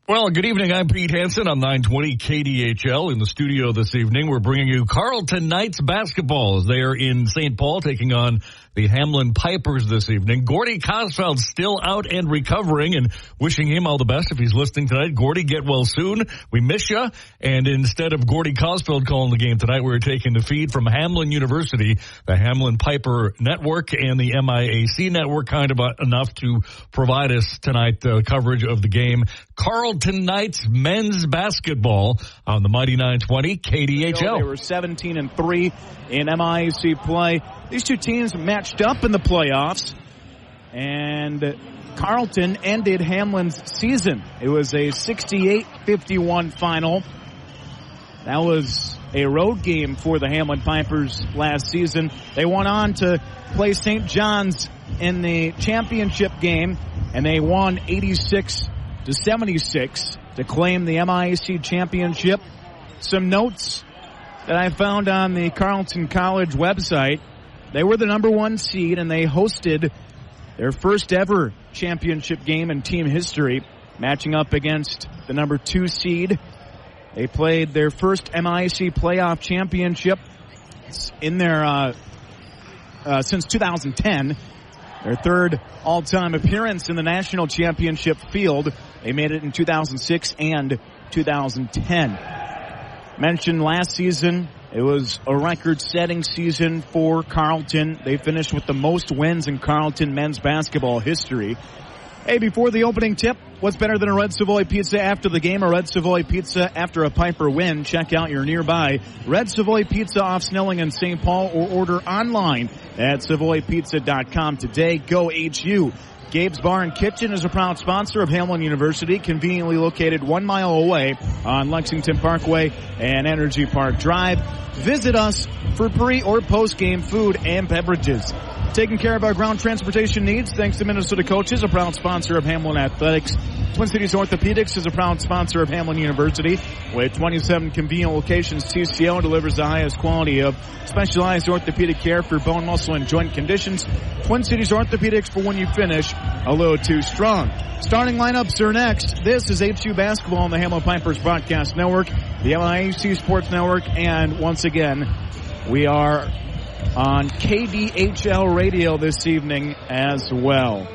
Well, good evening. I'm Pete Hansen on 920 KDHL. In the studio this evening, we're bringing you Carleton Knights basketball as they are in St. Paul taking on the Hamline Pipers this evening. Gordy Cosfeld still out and recovering, and wishing him all the best if he's listening tonight. Gordy, get well soon. We miss you. And instead of Gordy Cosfeld calling the game tonight, we're taking the feed from Hamline University, the Hamline Piper Network and the MIAC Network, kind of enough to provide us tonight coverage of the game. Carleton Knights men's basketball on the Mighty 920 KDHL. They were 17-3 in MIAC play. These two teams matched up in the playoffs, and Carleton ended Hamline's season. It was a 68-51 final. That was a road game for the Hamline Pipers last season. They went on to play St. John's in the championship game, and they won 86-76 to claim the MIAC championship. Some notes that I found on the Carleton College website. They were the number one seed, and they hosted their first ever championship game in team history, matching up against the number 2 seed. They played their first MIAC playoff championship in their since 2010. Their third all-time appearance in the national championship field. They made it in 2006 and 2010. Mentioned last season, it was a record-setting season for Carleton. They finished with the most wins in Carleton men's basketball history. Hey, before the opening tip, what's better than a Red Savoy pizza after the game? A Red Savoy pizza after a Piper win. Check out your nearby Red Savoy Pizza off Snelling and St. Paul, or order online at savoypizza.com today. Go HU. Gabe's Bar and Kitchen is a proud sponsor of Hamline University, conveniently located 1 mile away on Lexington Parkway and Energy Park Drive. Visit us for pre- or post-game food and beverages. Taking care of our ground transportation needs thanks to Minnesota Coaches, a proud sponsor of Hamline Athletics. Twin Cities Orthopedics is a proud sponsor of Hamline University. With 27 convenient locations, TCO delivers the highest quality of specialized orthopedic care for bone, muscle, and joint conditions. Twin Cities Orthopedics for when you finish a little too strong. Starting lineups are next. This is HU Basketball on the Hamline Pipers Broadcast Network, the MIAC Sports Network, and once again, we are on KDHL Radio this evening as well.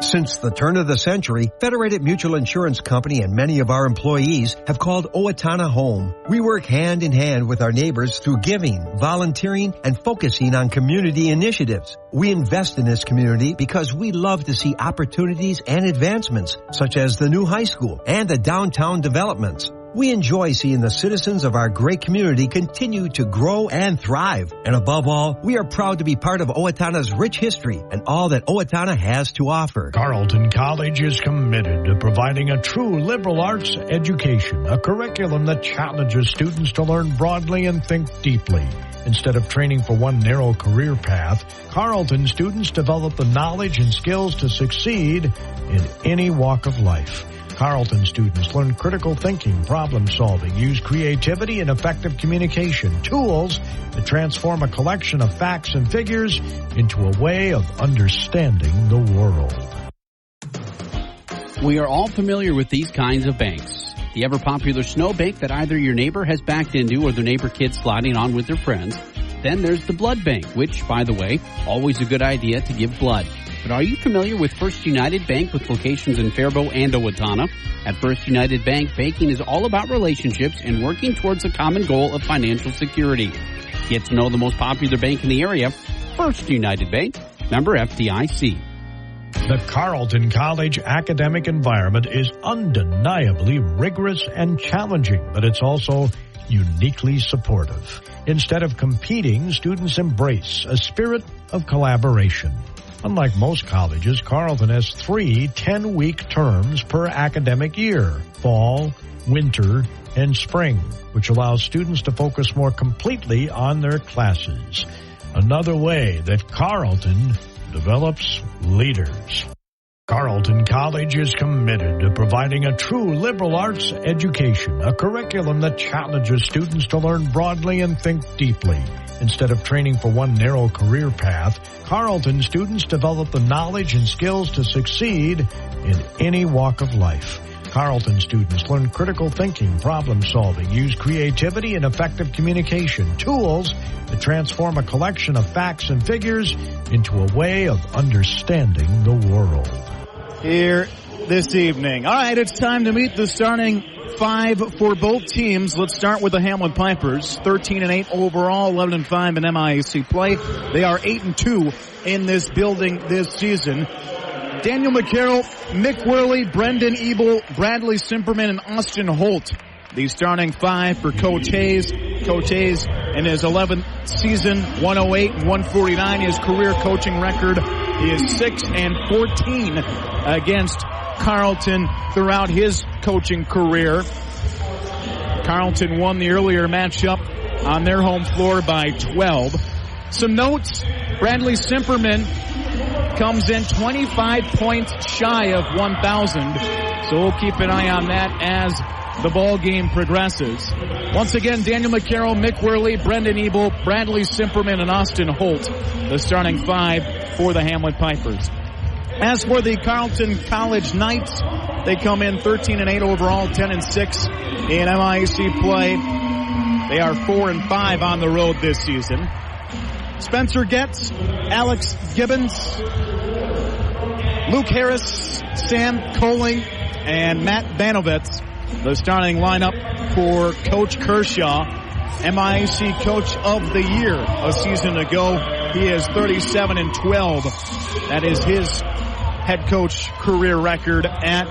Since the turn of the century, Federated Mutual Insurance Company and many of our employees have called Owatonna home. We work hand in hand with our neighbors through giving, volunteering, and focusing on community initiatives. We invest in this community because we love to see opportunities and advancements, such as the new high school and the downtown developments. We enjoy seeing the citizens of our great community continue to grow and thrive. And above all, we are proud to be part of Owatonna's rich history and all that Owatonna has to offer. Carleton College is committed to providing a true liberal arts education, a curriculum that challenges students to learn broadly and think deeply. Instead of training for one narrow career path, Carleton students develop the knowledge and skills to succeed in any walk of life. Carleton students learn critical thinking, problem solving, use creativity and effective communication, tools that transform a collection of facts and figures into a way of understanding the world. We are all familiar with these kinds of banks. The ever-popular snow bank that either your neighbor has backed into or their neighbor kids sliding on with their friends. Then there's the blood bank, which, by the way, always a good idea to give blood. But are you familiar with First United Bank with locations in Faribault and Owatonna? At First United Bank, banking is all about relationships and working towards a common goal of financial security. Get to know the most popular bank in the area, First United Bank, member FDIC. The Carleton College academic environment is undeniably rigorous and challenging, but it's also uniquely supportive. Instead of competing, students embrace a spirit of collaboration. Unlike most colleges, Carleton has 3 10-week terms per academic year, fall, winter, and spring, which allows students to focus more completely on their classes. Another way that Carleton develops leaders. Carleton College is committed to providing a true liberal arts education, a curriculum that challenges students to learn broadly and think deeply. Instead of training for one narrow career path, Carleton students develop the knowledge and skills to succeed in any walk of life. Carleton students learn critical thinking, problem solving, use creativity and effective communication, tools to transform a collection of facts and figures into a way of understanding the world. Here this evening. All right, it's time to meet the starting five for both teams. Let's start with the Hamline Pipers. 13-8 overall, 11-5 in MIAC play. They are 8-2 in this building this season. Daniel McCarroll, Mick Worley, Brendan Ebel, Bradley Simperman, and Austin Holt. The starting five for Coach Hayes. Coach Hayes in his 11th season, 108 and 149. His career coaching record is 6-14 against Carleton throughout his coaching career. Carleton won the earlier matchup on their home floor by 12. Some notes, Bradley Simperman comes in 25 points shy of 1,000. So we'll keep an eye on that as the ball game progresses. Once again, Daniel McCarroll, Mick Worley, Brendan Ebel, Bradley Simperman, and Austin Holt, the starting five for the Hamline Pipers. As for the Carleton College Knights, they come in 13-8 overall, 10-6 in MIAC play. They are 4-5 on the road this season. Spencer Getz, Alex Gibbons, Luke Harris, Sam Coling, and Matt Banovitz, the starting lineup for Coach Kershaw, MIAC Coach of the Year a season ago. He is 37-12. That is his head coach career record at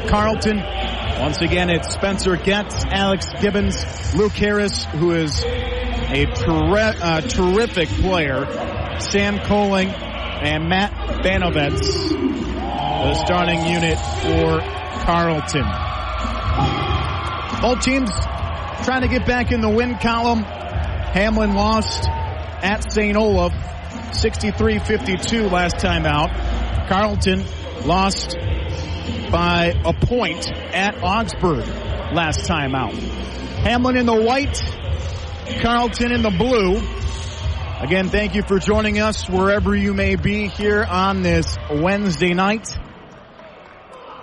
Carleton. Once again, it's Spencer Getz, Alex Gibbons, Luke Harris, who is a terrific player, Sam Coling, and Matt Banovitz, the starting unit for Carleton. Both teams trying to get back in the win column. Hamline lost at St. Olaf, 63-52 last time out. Carleton lost by a point at Augsburg last time out. Hamline in the white, Carleton in the blue. Again, thank you for joining us wherever you may be here on this Wednesday night.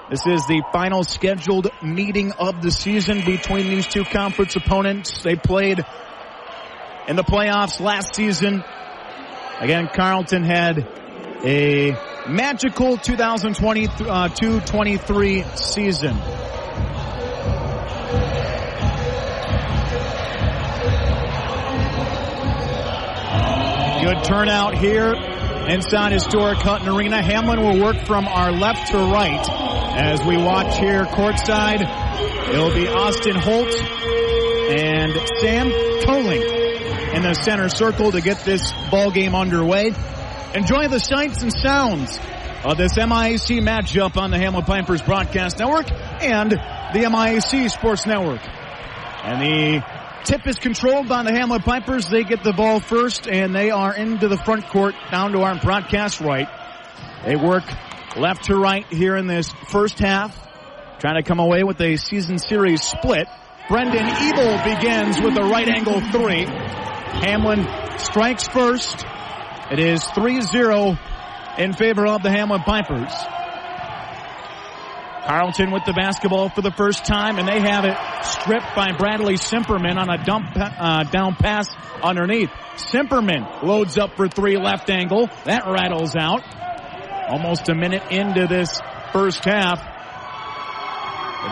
This is the final scheduled meeting of the season between these two conference opponents. They played in the playoffs last season. Again, Carleton had a magical 2022-23 season. Good turnout here inside historic Hutton Arena. Hamline will work from our left to right as we watch here courtside. It'll be Austin Holt and Sam Coling in the center circle to get this ball game underway. Enjoy the sights and sounds of this MIAC matchup on the Hamline Pipers Broadcast Network and the MIAC Sports Network. And the tip is controlled by the Hamline Pipers. They get the ball first, and they are into the front court down to our broadcast right. They work left to right here in this first half, trying to come away with a season series split. Brendan Ebel begins with a right angle three. Hamline strikes first. It is 3-0 in favor of the Hamline Pipers. Carleton with the basketball for the first time, and they have it stripped by Bradley Simperman on a down pass underneath. Simperman loads up for three, left angle. That rattles out. Almost a minute into this first half.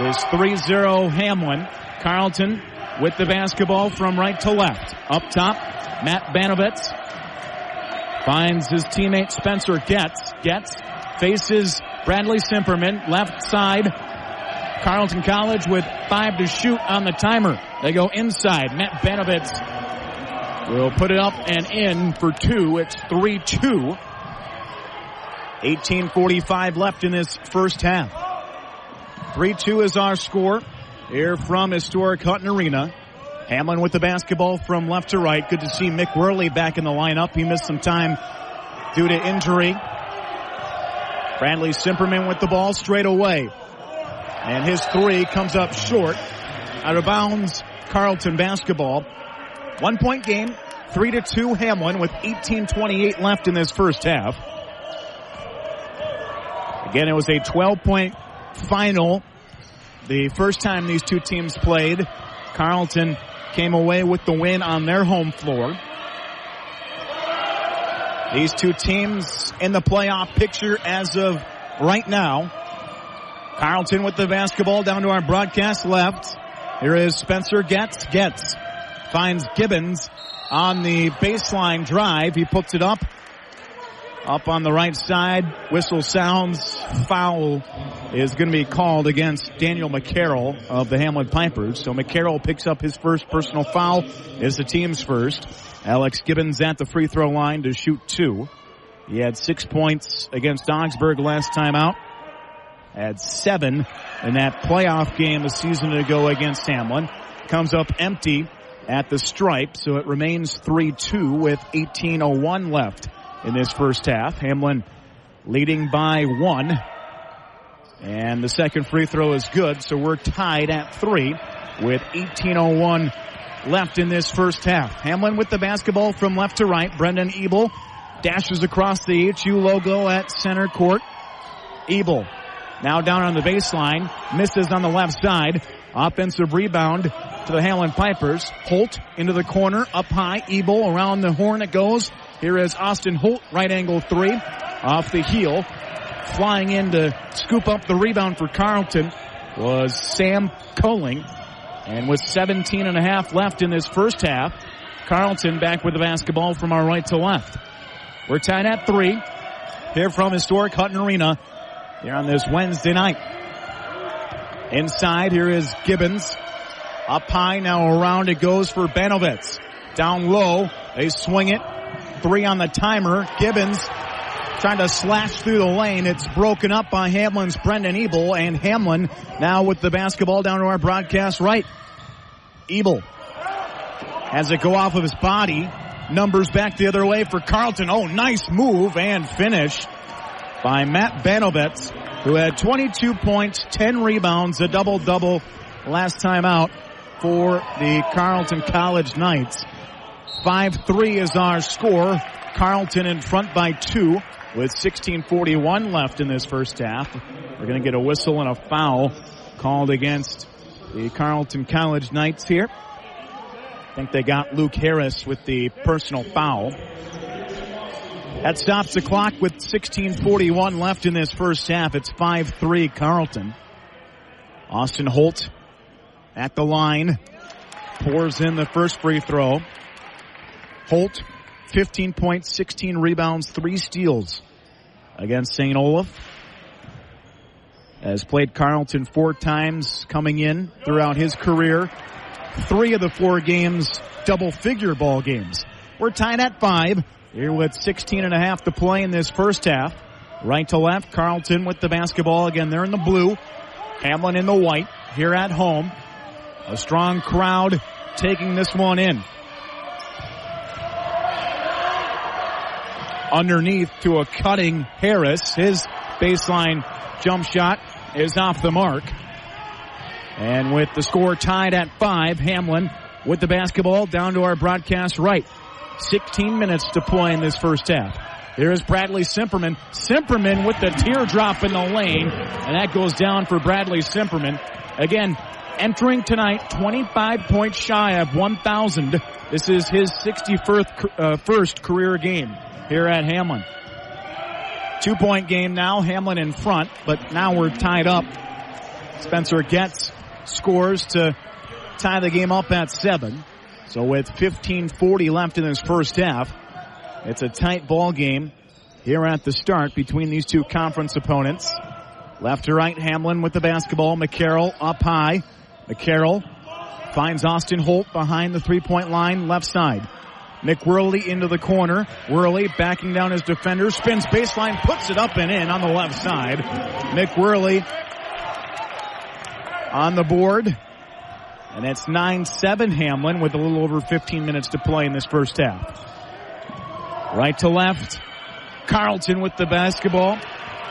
It is 3-0 Hamline. Carleton with the basketball from right to left. Up top, Matt Banovitz finds his teammate Spencer Getz. Getz faces Bradley Simperman, left side. Carleton College with 5 to shoot on the timer. They go inside. Matt Banovitz will put it up and in for two. It's 3-2. 18:45 left in this first half. 3-2 is our score here from historic Hutton Arena. Hamline with the basketball from left to right. Good to see Mick Worley back in the lineup. He missed some time due to injury. Bradley Simperman with the ball straight away. And his three comes up short. Out of bounds, Carleton basketball. 1 point game, 3-2 Hamline with 18:28 left in this first half. Again, it was a 12-point final. The first time these two teams played, Carleton came away with the win on their home floor. These two teams in the playoff picture as of right now. Carleton with the basketball down to our broadcast left. Here is Spencer Getz. Getz finds Gibbons on the baseline drive. He puts it up on the right side. Whistle sounds. Foul is going to be called against Daniel McCarroll of the Hamline Pipers. So McCarroll picks up his first personal foul. Is the team's first. Alex Gibbons at the free throw line to shoot 2. He had 6 points against Augsburg last time out. Had 7 in that playoff game a season ago against Hamline. Comes up empty at the stripe, so it remains 3-2 with 18:01 left in this first half. Hamline leading by 1. And the second free throw is good, so we're tied at 3 with 18:01 left in this first half. Hamline with the basketball from left to right. Brendan Ebel dashes across the HU logo at center court. Ebel now down on the baseline, misses on the left side. Offensive rebound to the Hamline Pipers. Holt into the corner, up high. Ebel around the horn it goes. Here is Austin Holt, right angle 3, off the heel. Flying in to scoop up the rebound for Carleton was Sam Colling. And with 17.5 left in this first half, Carleton back with the basketball from our right to left. We're tied at 3 here from historic Hutton Arena here on this Wednesday night. Inside, here is Gibbons. Up high, now around it goes for Banovitz. Down low, they swing it. 3 on the timer. Gibbons trying to slash through the lane. It's broken up by Hamline's Brendan Ebel, and Hamline now with the basketball down to our broadcast right. Ebel has it go off of his body. Numbers back the other way for Carleton. Oh, nice move and finish by Matt Banovitz, who had 22 points, 10 rebounds, a double-double last time out for the Carleton College Knights. 5-3 is our score. Carleton in front by 2 with 16:41 left in this first half. We're going to get a whistle and a foul called against the Carleton College Knights here. I think they got Luke Harris with the personal foul. That stops the clock with 16:41 left in this first half. It's 5-3 Carleton. Austin Holt at the line. Pours in the first free throw. Holt, 15 points, 16 rebounds, 3 steals against St. Olaf. Has played Carleton 4 times coming in throughout his career. 3 of the 4 games, double-figure ball games. We're tied at 5. Here with 16.5 to play in this first half. Right to left, Carleton with the basketball. Again, they're in the blue. Hamline in the white here at home. A strong crowd taking this one in. Underneath to a cutting Harris. His baseline jump shot is off the mark. And with the score tied at 5, Hamline with the basketball down to our broadcast right. 16 minutes to play in this first half. There's Bradley Simperman. Simperman with the teardrop in the lane. And that goes down for Bradley Simperman. Again, entering tonight 25 points shy of 1,000. This is his 61st career game here at Hamline. 2-point game now. Hamline in front, but now we're tied up. Spencer Getz scores to tie the game up at 7. So with 15:40 left in this first half, it's a tight ball game here at the start between these two conference opponents. Left to right, Hamline with the basketball. McCarroll up high. McCarroll finds Austin Holt behind the 3-point line, left side. McWhirley into the corner. Whirley backing down his defender. Spins baseline, puts it up and in on the left side. McWhirley on the board. And it's 9-7 Hamline with a little over 15 minutes to play in this first half. Right to left. Carleton with the basketball.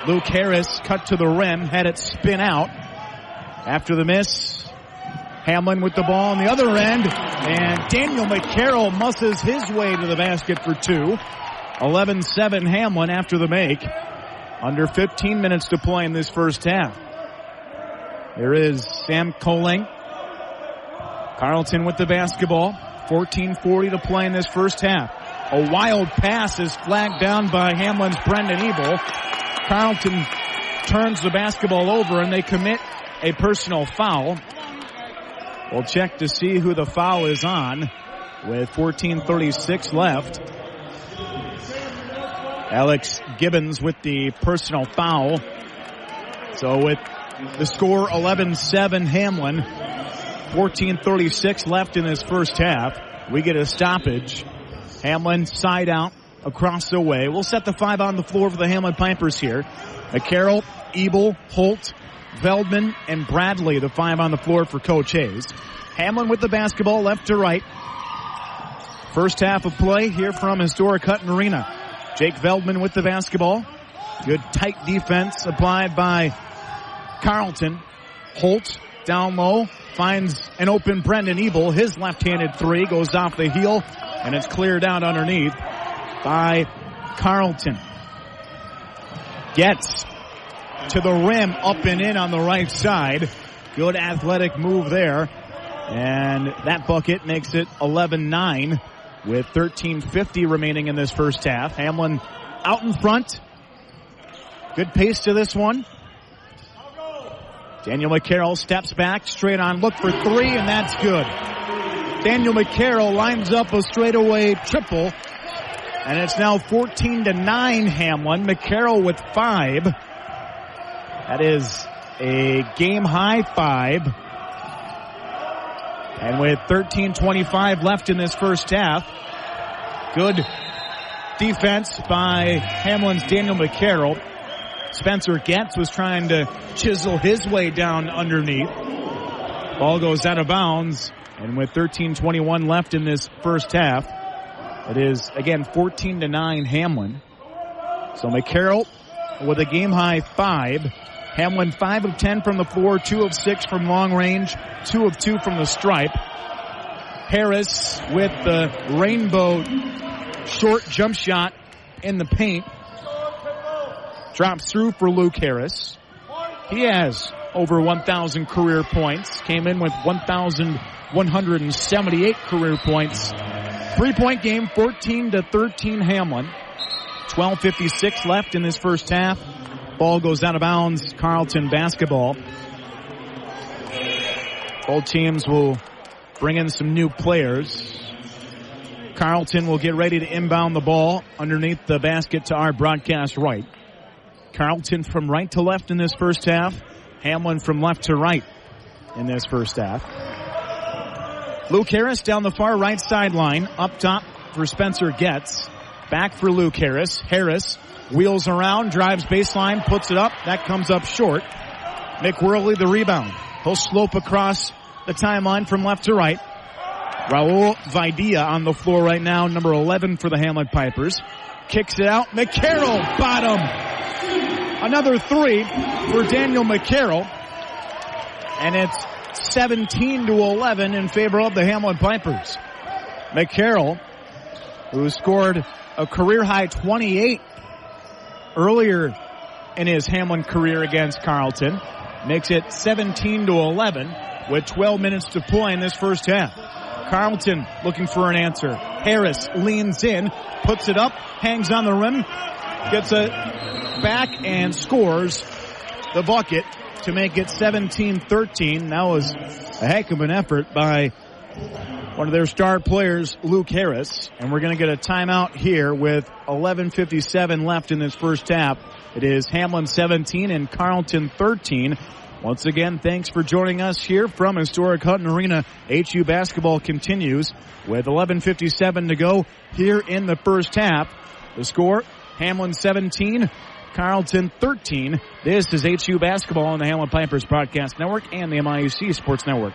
Luke Harris cut to the rim, had it spin out. After the miss, Hamline with the ball on the other end, and Daniel McCarroll musses his way to the basket for two. 11-7 Hamline after the make. Under 15 minutes to play in this first half. Here is Sam Koling. Carleton with the basketball. 14:40 to play in this first half. A wild pass is flagged down by Hamline's Brendan Ebel. Carleton turns the basketball over and they commit a personal foul. We'll check to see who the foul is on with 14:36 left. Alex Gibbons with the personal foul. So with the score 11-7 Hamline, 14:36 left in this first half, we get a stoppage. Hamline side out across the way. We'll set the five on the floor for the Hamline Pipers here. McCarroll, Ebel, Holt, Veldman, and Bradley, the five on the floor for Coach Hayes. Hamline with the basketball left to right. First half of play here from historic Hutton Arena. Jake Veldman with the basketball. Good tight defense applied by Carleton. Holt down low finds an open Brendan Ebel. His left-handed three goes off the heel, and it's cleared out underneath by Carleton. Gets to the rim, up and in on the right side. Good athletic move there. And that bucket makes it 11-9 with 13:50 remaining in this first half. Hamline out in front. Good pace to this one. Daniel McCarroll steps back, straight on, look for three, and that's good. Daniel McCarroll lines up a straightaway triple, and it's now 14-9 Hamline. McCarroll with five. That is a game-high five. And with 13:25 left in this first half, good defense by Hamline's Daniel McCarroll. Spencer Getz was trying to chisel his way down underneath. Ball goes out of bounds, and with 13:21 left in this first half, it is, again, 14-9 Hamline. So McCarroll with a game-high five. Hamline 5 of 10 from the floor, 2 of 6 from long range, 2 of 2 from the stripe. Harris with the rainbow short jump shot in the paint. Drops through for Luke Harris. He has over 1,000 career points. Came in with 1,178 career points. 3-point game, 14-13 Hamline. 12:56 left in this first half. Ball goes out of bounds. Carleton basketball. Both teams will bring in some new players. Carleton will get ready to inbound the ball underneath the basket to our broadcast right. Carleton from right to left in this first half. Hamline from left to right in this first half. Luke Harris down the far right sideline. Up top for Spencer Getz. Back for Luke Harris. Harris wheels around, drives baseline, puts it up. That comes up short. McWhirley the rebound. He'll slope across the timeline from left to right. Raul Vidia on the floor right now, number 11 for the Hamline Pipers. Kicks it out. McCarroll, bottom. Another three for Daniel McCarroll. And it's 17-11 in favor of the Hamline Pipers. McCarroll, who scored a career-high 28 earlier in his Hamline career against Carleton, makes it 17-11 with 12 minutes to play in this first half. Carleton looking for an answer. Harris leans in, puts it up, hangs on the rim, gets it back and scores the bucket to make it 17-13. That was a heck of an effort by one of their star players, Luke Harris. And we're going to get a timeout here with 11:57 left in this first half. It is Hamline 17 and Carleton 13. Once again, thanks for joining us here from historic Hutton Arena. HU basketball continues with 11:57 to go here in the first half. The score, Hamline 17, Carleton 13. This is HU basketball on the Hamline Pipers Broadcast Network and the MIUC Sports Network.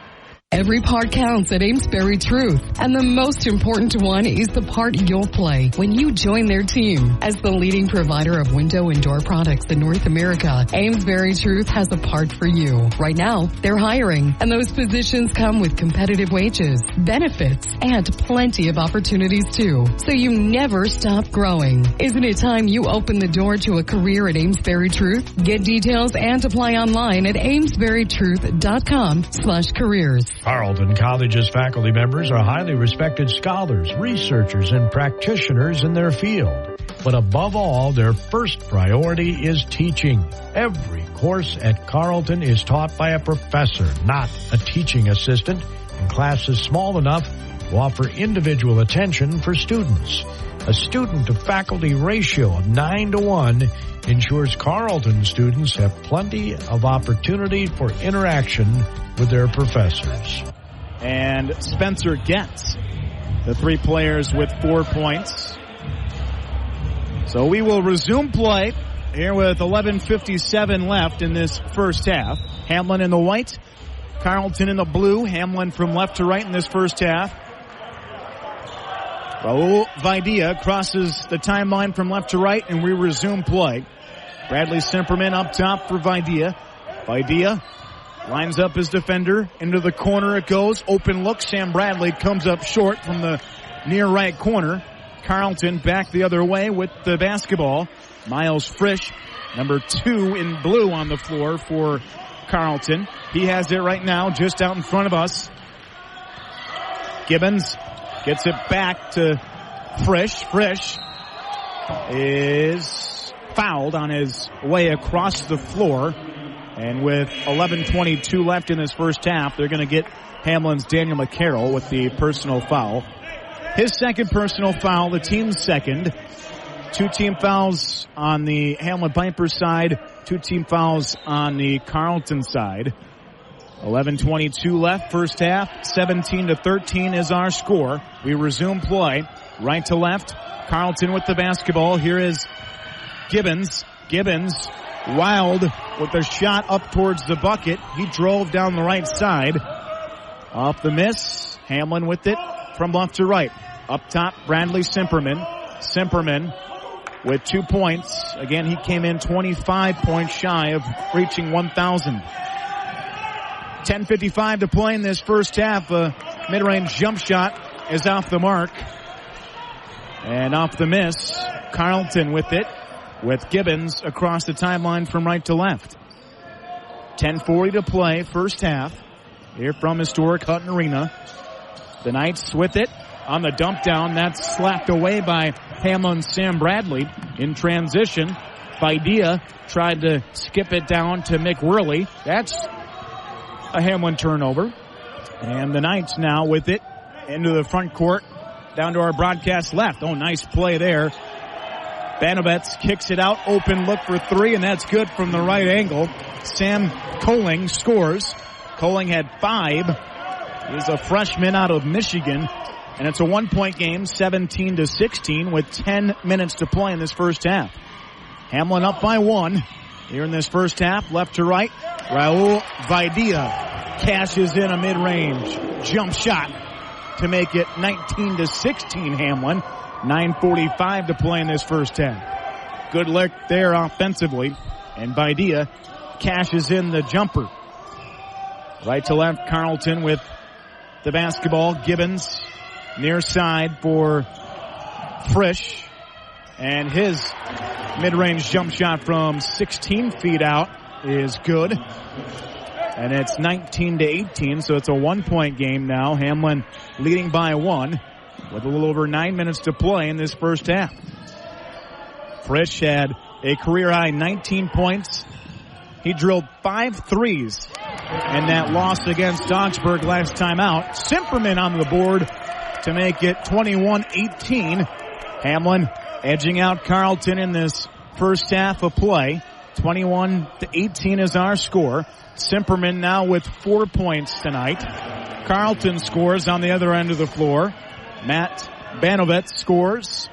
Every part counts at Amesbury Truth, and the most important one is the part you'll play when you join their team. As the leading provider of window and door products in North America, Amesbury Truth has a part for you. Right now, they're hiring, and those positions come with competitive wages, benefits, and plenty of opportunities too, so you never stop growing. Isn't it time you open the door to a career at Amesbury Truth? Get details and apply online at amesburytruth.com/careers. Carleton College's faculty members are highly respected scholars, researchers, and practitioners in their field. But above all, their first priority is teaching. Every course at Carleton is taught by a professor, not a teaching assistant, and classes small enough to offer individual attention for students. A student-to-faculty ratio of 9-to-1 ensures Carleton students have plenty of opportunity for interaction with their professors. And Spencer gets the 3 players with 4 points. So we will resume play here with 11:57 left in this first half. Hamline in the white, Carleton in the blue. Hamline from left to right in this first half. Raul Vidia crosses the timeline from left to right, and we resume play. Bradley Simperman up top for Vidia. Vidia lines up his defender. Into the corner it goes. Open look. Sam Bradley comes up short from the near right corner. Carleton back the other way with the basketball. Miles Frisch, number 2 in blue on the floor for Carleton. He has it right now just out in front of us. Gibbons gets it back to Frisch. Frisch is fouled on his way across the floor. And with 11:22 left in this first half, they're going to get Hamline's Daniel McCarroll with the personal foul. His second personal foul, the team's second. 2 team fouls on the Hamline Pipers side, 2 team fouls on the Carleton side. 11:22 left, first half. 17-13 is our score. We resume play. Right to left. Carleton with the basketball. Here is Gibbons. Gibbons, wild with a shot up towards the bucket. He drove down the right side. Off the miss. Hamline with it from left to right. Up top, Bradley Simperman. Simperman with 2 points. Again, he came in 25 points shy of reaching 1,000. 10:55 to play in this first half. A mid-range jump shot is off the mark. And off the miss, Carleton with it, with Gibbons across the timeline from right to left. 10:40 to play, first half. Here from historic Hutton Arena. The Knights with it on the dump down. That's slapped away by Hamline's Sam Bradley in transition. Vidia tried to skip it down to McWhirley. That's a Hamline turnover. And the Knights now with it into the front court, down to our broadcast left. Oh, nice play there. Banovets kicks it out, open look for 3, and that's good from the right angle. Sam Coling scores. Coling had 5. He's a freshman out of Michigan. And it's a 1-point game, 17-16, with 10 minutes to play in this first half. Hamline up by 1 here in this first half, left to right. Raul Vidia cashes in a mid-range jump shot to make it 19-16 Hamline. 9:45 to play in this first half. Good look there offensively, and Vidia cashes in the jumper. Right to left, Carleton with the basketball. Gibbons near side for Frisch, and his mid-range jump shot from 16 feet out is good. And it's 19-18, so it's a 1-point game now. Hamline leading by 1 with a little over 9 minutes to play in this first half. Frisch had a career-high 19 points. He drilled 5 threes in that loss against Augsburg last time out. Simperman on the board to make it 21-18. Hamline edging out Carleton in this first half of play. 21-18 is our score. Simperman now with 4 points tonight. Carleton scores on the other end of the floor. Matt Banovets scores.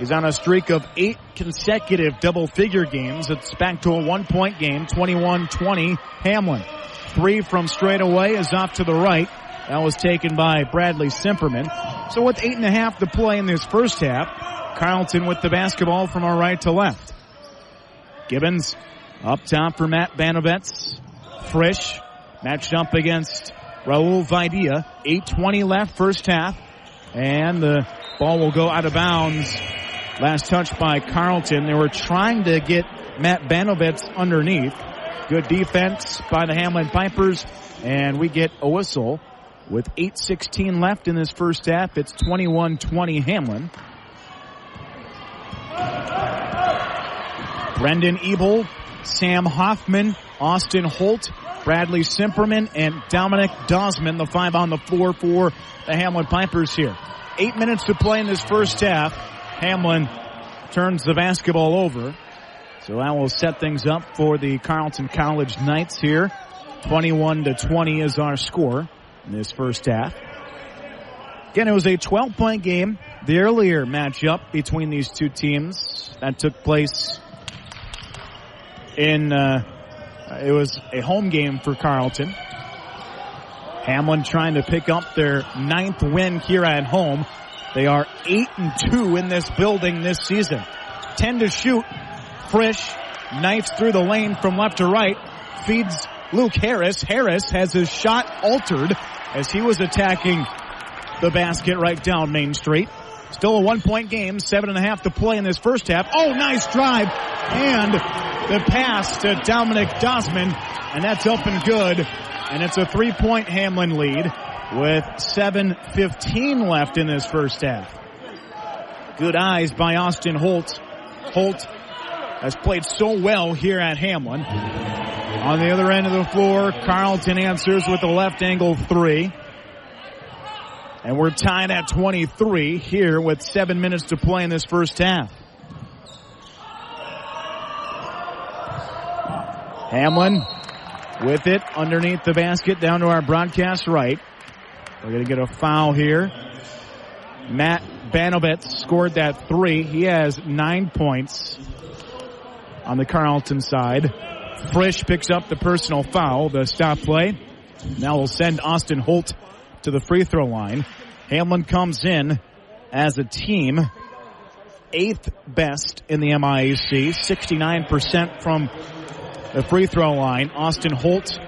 He's on a streak of 8 consecutive double-figure games. It's back to a 1-point game, 21-20 Hamline. 3 from straight away is off to the right. That was taken by Bradley Simperman. So with 8.5 to play in this first half, Carleton with the basketball from our right to left. Gibbons up top for Matt Banovets. Frisch matched up against Raul Vidia. 8:20 left first half. And the ball will go out of bounds. Last touch by Carleton. They were trying to get Matt Banovets underneath. Good defense by the Hamline Pipers. And we get a whistle with 8:16 left in this first half. It's 21-20 Hamline. Brendan Ebel, Sam Hoffman, Austin Holt, Bradley Simperman, and Dominic Dosman, the 5 on the floor for the Hamline Pipers here. 8 minutes to play in this first half. Hamline turns the basketball over. So that will set things up for the Carleton College Knights here. 21-20 is our score in this first half. Again, it was a 12-point game. The earlier matchup between these two teams that took place in, it was a home game for Carleton. Hamline trying to pick up their 9th win here at home. They are 8-2 in this building this season. 10 to shoot. Frisch knifes through the lane from left to right. Feeds Luke Harris. Harris has his shot altered as he was attacking the basket right down Main Street. Still a 1-point game. 7.5 to play in this first half. Oh, nice drive. And the pass to Dominic Dosman. And that's up and good. And it's a 3-point Hamline lead with 7:15 left in this first half. Good eyes by Austin Holt. Holt has played so well here at Hamline. On the other end of the floor, Carleton answers with a left angle 3. And we're tied at 23 here with 7 minutes to play in this first half. Hamline with it underneath the basket down to our broadcast right. We're going to get a foul here. Matt Banovets scored that 3. He has 9 points on the Carleton side. Frisch picks up the personal foul, the stop play. Now we'll send Austin Holt to the free throw line. Hamline comes in as a team 8th best in the MIAC, 69% from the free throw line. Austin Holt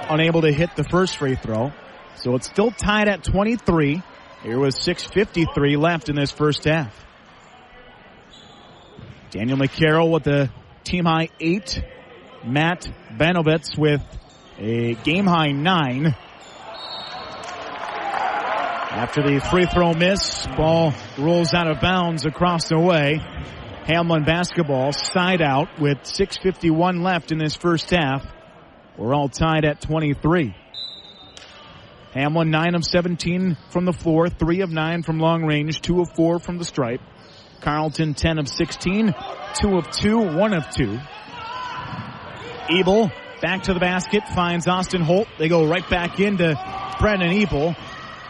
unable to hit the first free throw. So it's still tied at 23. Here was 6:53 left in this first half. Daniel McCarroll with the team high 8. Matt Banovets with a game high 9. After the free throw miss, ball rolls out of bounds across the way. Hamline basketball side out with 6:51 left in this first half. We're all tied at 23. Hamline 9 of 17 from the floor, 3 of 9 from long range, 2 of 4 from the stripe. Carleton 10 of 16, 2 of 2, 1 of 2. Ebel back to the basket, finds Austin Holt. They go right back into Brendan Ebel.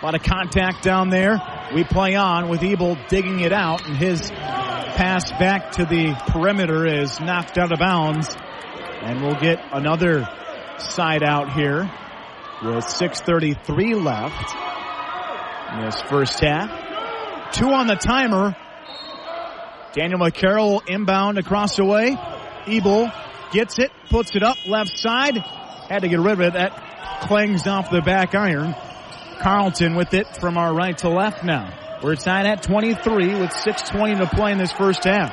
A lot of contact down there. We play on with Ebel digging it out, and his pass back to the perimeter is knocked out of bounds. And we'll get another side out here with 6:33 left in this first half. 2 on the timer. Daniel McCarroll inbound across the way. Ebel gets it, puts it up left side. Had to get rid of it. That clangs off the back iron. Carleton with it from our right to left now. We're tied at 23 with 6:20 to play in this first half.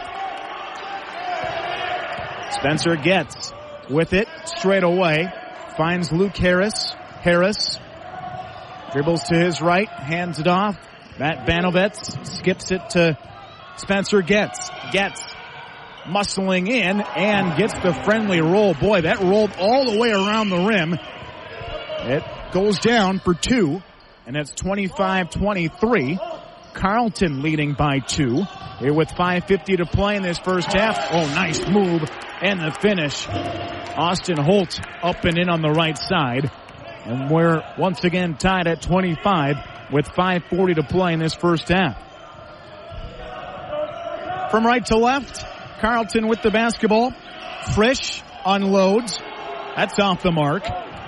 Spencer Getz with it straight away. Finds Luke Harris. Harris dribbles to his right, hands it off. Matt Banovets skips it to Spencer Getz. Getz muscling in and gets the friendly roll. Boy, that rolled all the way around the rim. It goes down for 2, and it's 25-23. Carleton leading by 2. Here with 5:50 to play in this first half. Oh, nice move and the finish. Austin Holt up and in on the right side. And we're once again tied at 25 with 5:40 to play in this first half. From right to left, Carleton with the basketball. Frisch unloads. That's off the mark.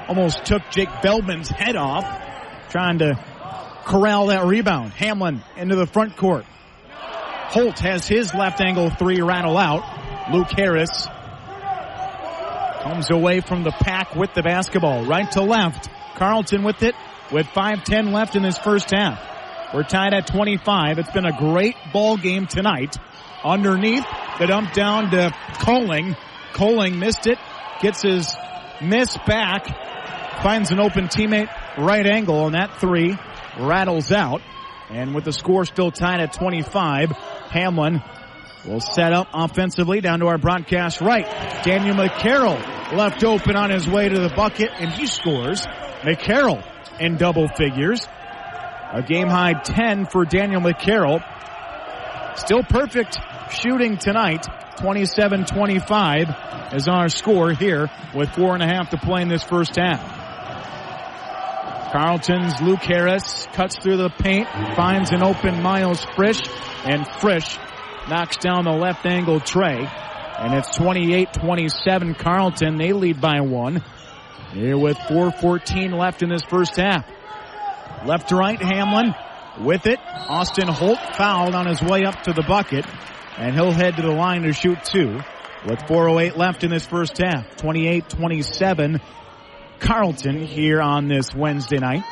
Almost took Jake Feldman's head off, trying to corral that rebound. Hamline into the front court. Holt has his left angle three rattle out. Luke Harris comes away from the pack with the basketball. Right to left. Carleton with it with 5:10 left in this first half. We're tied at 25. It's been a great ball game tonight. Underneath, the dump down to Colling. Colling missed it. Gets his miss back. Finds an open teammate. Right angle, and that three rattles out. And with the score still tied at 25, Hamline will set up offensively down to our broadcast right. Daniel McCarroll left open on his way to the bucket, and he scores. McCarroll in double figures. A game-high 10 for Daniel McCarroll. Still perfect shooting tonight. 27-25 is our score here with 4.5 to play in this first half. Carleton's Luke Harris cuts through the paint, finds an open Miles Frisch, and Frisch knocks down the left angle tray. And it's 28-27 Carleton. They lead by one. Here with 4:14 left in this first half. Left to right, Hamline with it. Austin Holt fouled on his way up to the bucket, and he'll head to the line to shoot two with 4:08 left in this first half. 28-27 Carleton here on this Wednesday night.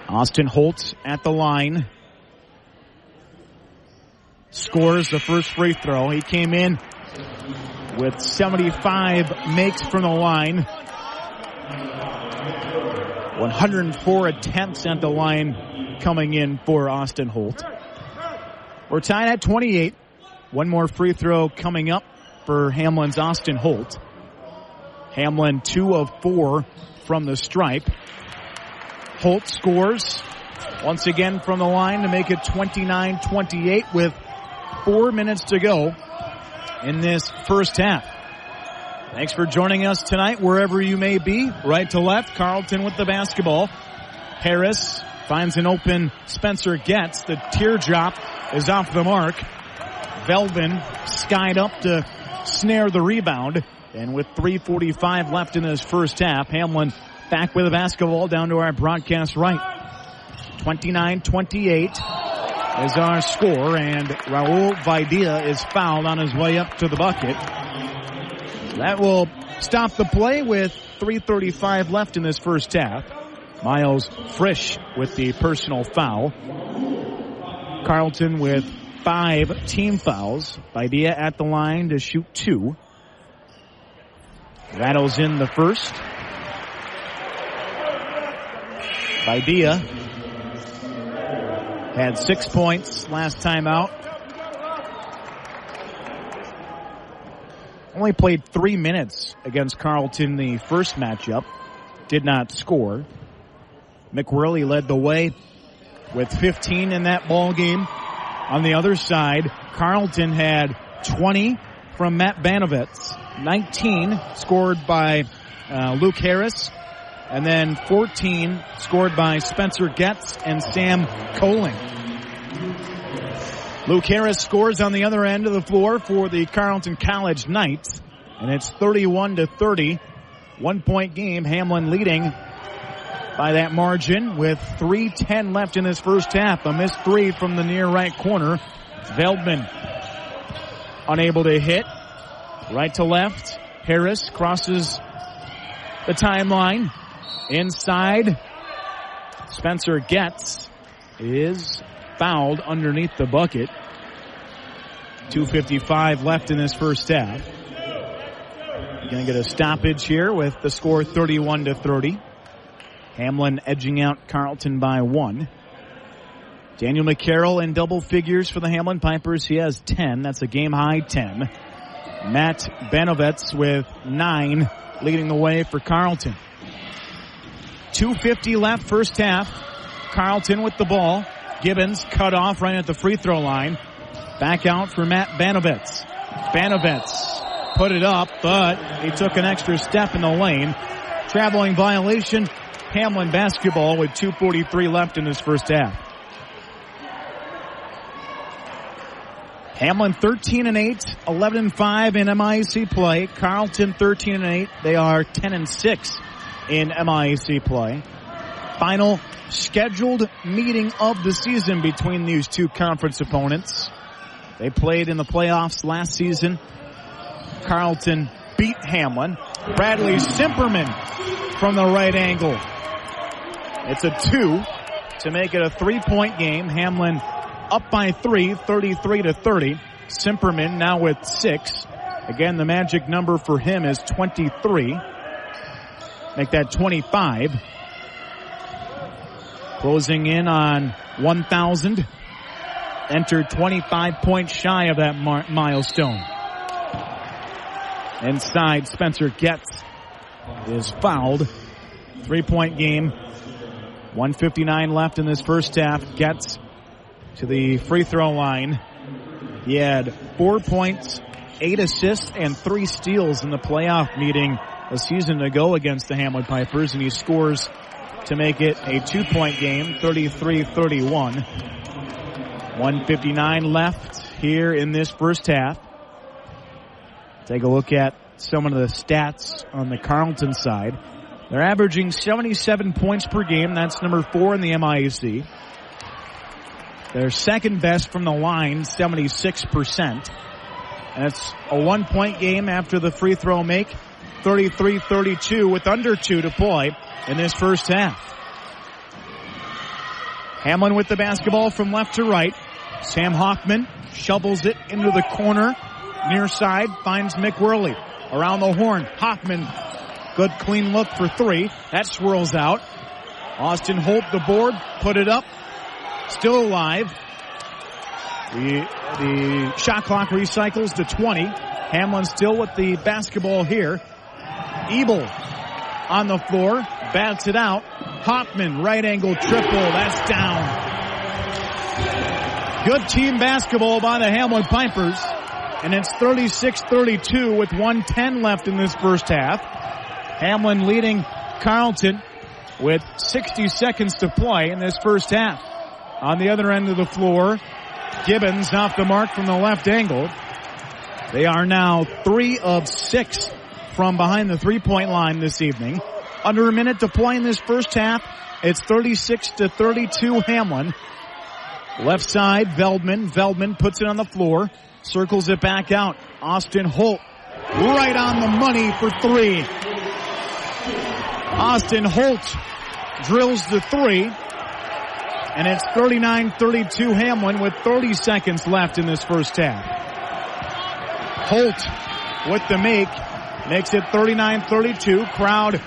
Austin Holt at the line. Scores the first free throw. He came in with 75 makes from the line. 104 attempts at the line coming in for Austin Holt. We're tied at 28. One more free throw coming up for Hamline's Austin Holt. Hamline 2 of 4 from the stripe. Holt scores once again from the line to make it 29-28 with 4 minutes to go in this first half. Thanks for joining us tonight wherever you may be. Right to left, Carleton with the basketball. Harris finds an open Spencer Getz. The teardrop is off the mark. Velvin skied up to snare the rebound. And with 3:45 left in this first half, Hamline back with the basketball down to our broadcast right. 29-28 is our score, and Raul Vidia is fouled on his way up to the bucket. That will stop the play with 3:35 left in this first half. Miles Frisch with the personal foul. Carleton with 5 team fouls. Vidia at the line to shoot 2. Rattles in the first. Vidia had 6 points last time out. Only played 3 minutes against Carleton the first matchup. Did not score. McWhirley led the way with 15 in that ball game. On the other side, Carleton had 20 from Matt Banovitz. 19 scored by Luke Harris. And then 14 scored by Spencer Getz and Sam Colling. Luke Harris scores on the other end of the floor for the Carleton College Knights. And it's 31-30. 1 point game. Hamline leading by that margin with 3:10 left in this first half. A missed 3 from the near right corner. Veldman unable to hit. Right to left. Harris crosses the timeline. Inside. Spencer Getz is fouled underneath the bucket. 2:55 left in this first half. Going to get a stoppage here with the score 31-30. Hamline edging out Carleton by 1. Daniel McCarroll in double figures for the Hamline Pipers. He has 10. That's a game-high 10. Matt Banovitz with 9 leading the way for Carleton. 2:50 left first half. Carleton with the ball. Gibbons cut off right at the free throw line. Back out for Matt Banovitz. Banovitz put it up, but he took an extra step in the lane. Traveling violation Hamline basketball with 2:43 left in this first half. Hamline 13-8, 11-5 in MIAC play. Carleton 13-8. They are 10-6 in MIAC play. Final scheduled meeting of the season between these two conference opponents. They played in the playoffs last season. Carleton beat Hamline. Bradley Simperman from the right angle. It's a 2 to make it a 3-point game. Hamline up by 3, 33-30. Simperman now with 6. Again, the magic number for him is 23. Make that 25. Closing in on 1,000. Entered 25 points shy of that milestone. Inside, Spencer Getz is fouled. 3-point game. 1:59 left in this first half. Getz to the free throw line. He had 4 points, 8 assists, and 3 steals in the playoff meeting a season ago against the Hamline Pipers, and he scores to make it a 2-point game, 33-31. 1:59 left here in this first half. Take a look at some of the stats on the Carleton side. They're averaging 77 points per game. That's number 4 in the MIAC. They're second best from the line, 76%. And it's a 1-point game after the free throw make. 33-32 with under 2 to play in this first half. Hamline with the basketball from left to right. Sam Hoffman shovels it into the corner. Near side finds McWhirley. Around the horn, Hoffman, good clean look for 3. That swirls out. Austin Holt, the board, put it up. Still alive. The shot clock recycles to 20. Hamline still with the basketball here. Ebel on the floor, bats it out. Hoffman, right angle triple, that's down. Good team basketball by the Hamline Pipers. And it's 36-32 with 1:10 left in this first half. Hamline leading Carleton with 60 seconds to play in this first half. On the other end of the floor, Gibbons off the mark from the left angle. They are now 3 of 6 from behind the 3-point line this evening. Under a minute to play in this first half. It's 36-32 Hamline. Left side, Veldman. Veldman puts it on the floor. Circles it back out. Austin Holt right on the money for 3. Austin Holt drills the 3. And it's 39-32 Hamline with 30 seconds left in this first half. Holt with the make. Makes it 39-32. Crowd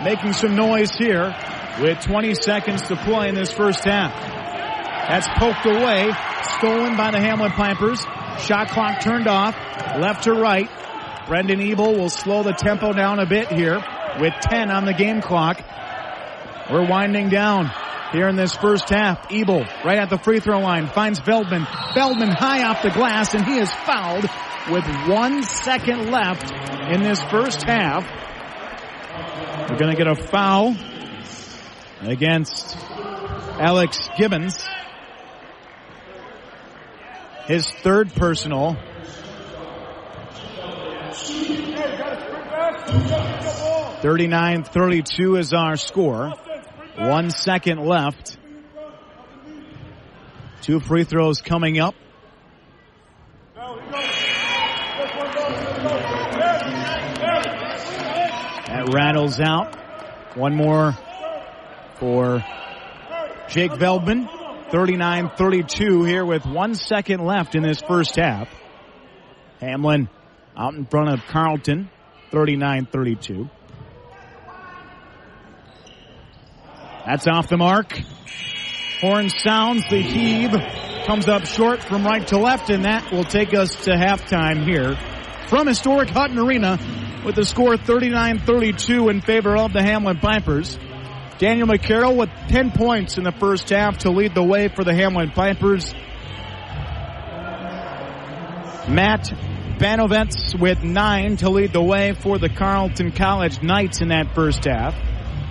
making some noise here with 20 seconds to play in this first half. That's poked away. Stolen by the Hamline Pipers. Shot clock turned off. Left to right. Brendan Ebel will slow the tempo down a bit here with 10 on the game clock. We're winding down here in this first half. Ebel right at the free throw line finds Veldman. Veldman high off the glass, and he is fouled with 1 second left in this first half. We're going to get a foul against Alex Gibbons. His third personal. (39-32) is our score. 1 second left. 2 free throws coming up. That rattles out. One more for Jake Veldman. 39-32 here with 1 second left in this first half. Hamline out in front of Carleton. 39-32. That's off the mark. Horn sounds, the heave comes up short from right to left, and that will take us to halftime here from historic Hutton Arena with the score 39-32 in favor of the Hamline Pipers. Daniel McCarroll with 10 points in the first half to lead the way for the Hamline Pipers. Matt Banovets with 9 to lead the way for the Carleton College Knights in that first half.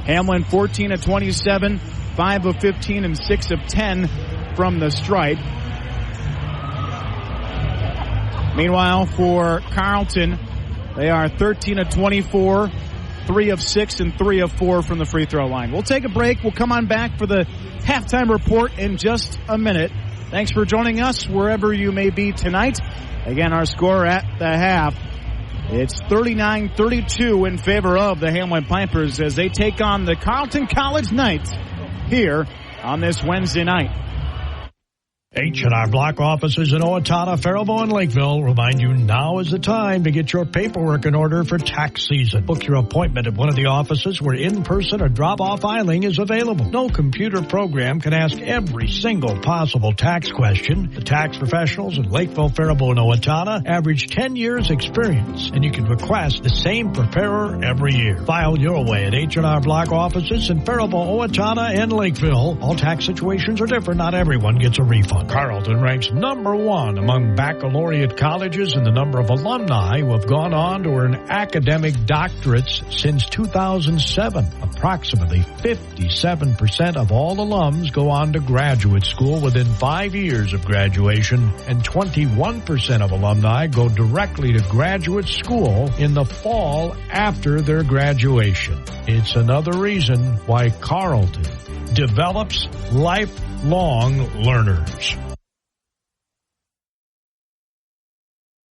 Hamline 14 of 27, 5 of 15, and 6 of 10 from the stripe. Meanwhile, for Carleton, they are 13 of 24, 3 of 6, and 3 of 4 from the free throw line. We'll take a break. We'll come on back for the halftime report in just a minute. Thanks for joining us wherever you may be tonight. Again, our score at the half. It's 39-32 in favor of the Hamline Pipers as they take on the Carleton College Knights here on this Wednesday night. H&R Block offices in Owatonna, Faribault, and Lakeville remind you now is the time to get your paperwork in order for tax season. Book your appointment at one of the offices where in-person or drop-off filing is available. No computer program can ask every single possible tax question. The tax professionals in Lakeville, Faribault, and Owatonna average 10 years experience, and you can request the same preparer every year. File your way at H&R Block offices in Faribault, Owatonna, and Lakeville. All tax situations are different. Not everyone gets a refund. Carleton ranks number 1 among baccalaureate colleges in the number of alumni who have gone on to earn academic doctorates since 2007. Approximately 57% of all alums go on to graduate school within 5 years of graduation, and 21% of alumni go directly to graduate school in the fall after their graduation. It's another reason why Carleton develops lifelong learners.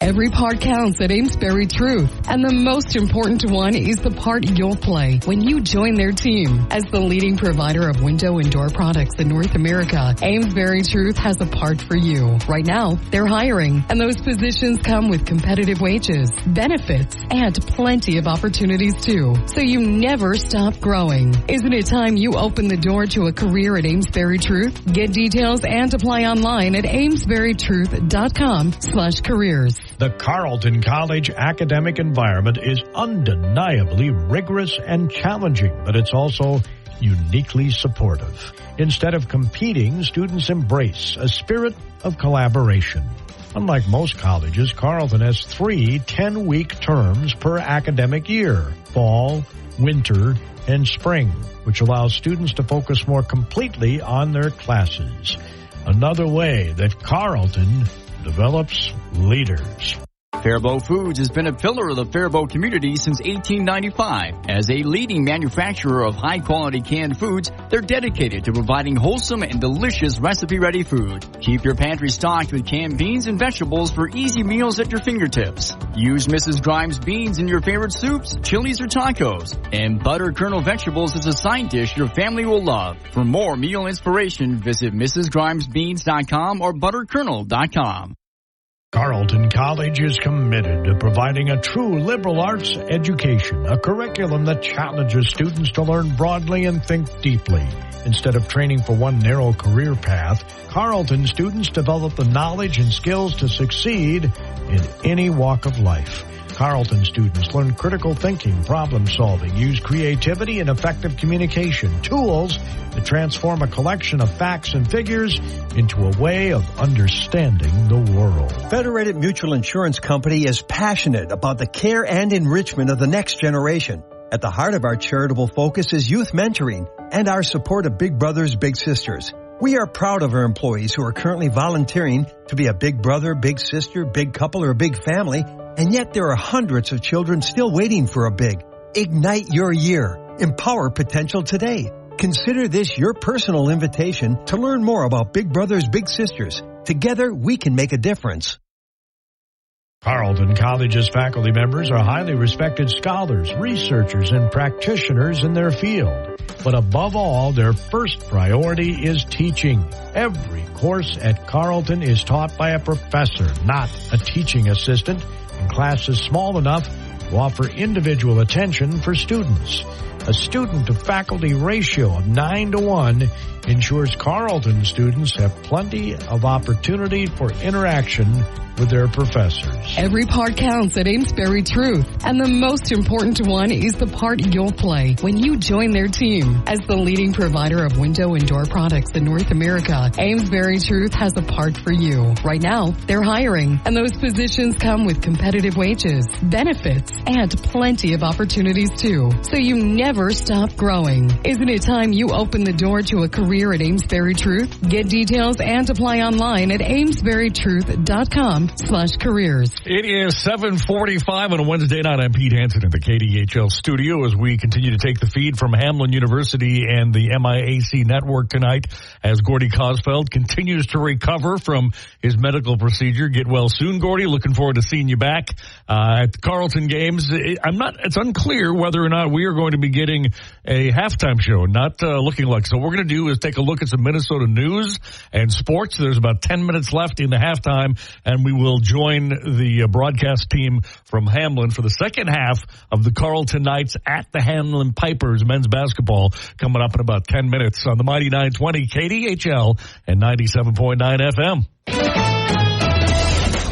Every part counts at Amesbury Truth, and the most important one is the part you'll play when you join their team. As the leading provider of window and door products in North America, Amesbury Truth has a part for you. Right now, they're hiring, and those positions come with competitive wages, benefits, and plenty of opportunities too, so you never stop growing. Isn't it time you open the door to a career at Amesbury Truth? Get details and apply online at amesburytruth.com/careers. The Carleton College academic environment is undeniably rigorous and challenging, but it's also uniquely supportive. Instead of competing, students embrace a spirit of collaboration. Unlike most colleges, Carleton has 3 10-week terms per academic year: fall, winter, and spring, which allows students to focus more completely on their classes. Another way that Carleton develops leaders. Faribault Foods has been a pillar of the Faribault community since 1895. As a leading manufacturer of high-quality canned foods, they're dedicated to providing wholesome and delicious recipe-ready food. Keep your pantry stocked with canned beans and vegetables for easy meals at your fingertips. Use Mrs. Grimes beans in your favorite soups, chilies, or tacos. And butter kernel vegetables is a side dish your family will love. For more meal inspiration, visit mrsgrimesbeans.com or butterkernel.com. Carleton College is committed to providing a true liberal arts education, a curriculum that challenges students to learn broadly and think deeply. Instead of training for one narrow career path, Carleton students develop the knowledge and skills to succeed in any walk of life. Carleton students learn critical thinking, problem solving, use creativity and effective communication, tools that transform a collection of facts and figures into a way of understanding the world. Federated Mutual Insurance Company is passionate about the care and enrichment of the next generation. At the heart of our charitable focus is youth mentoring and our support of Big Brothers Big Sisters. We are proud of our employees who are currently volunteering to be a big brother, big sister, big couple, or a big family. And yet there are hundreds of children still waiting for a big. Ignite your year. Empower potential today. Consider this your personal invitation to learn more about Big Brothers Big Sisters. Together, we can make a difference. Carleton College's faculty members are highly respected scholars, researchers, and practitioners in their field. But above all, their first priority is teaching. Every course at Carleton is taught by a professor, not a teaching assistant, and classes small enough to offer individual attention for students. A student-to-faculty ratio of 9-to-1 ensures Carleton students have plenty of opportunity for interaction with their professors. Every part counts at Amesbury Truth, and the most important one is the part you'll play when you join their team. As the leading provider of window and door products in North America, Amesbury Truth has a part for you. Right now, they're hiring, and those positions come with competitive wages, benefits, and plenty of opportunities too. So you never stop growing. Isn't it time you open the door to a career at Amesbury Truth? Get details and apply online at amesburytruth.com/careers. It is 7:45 on a Wednesday night. I'm Pete Hansen at the KDHL studio as we continue to take the feed from Hamline University and the MIAC network tonight as Gordy Cosfeld continues to recover from his medical procedure. Get well soon, Gordy. Looking forward to seeing you back at the Carleton games. It's unclear whether or not we are going to be getting a halftime show. Not looking like. So what we're going to do is take a look at some Minnesota news and sports. There's about 10 minutes left in the halftime, and we will join the broadcast team from Hamline for the second half of the Carleton Knights at the Hamline Pipers men's basketball coming up in about 10 minutes on the Mighty 920 KDHL and 97.9 FM.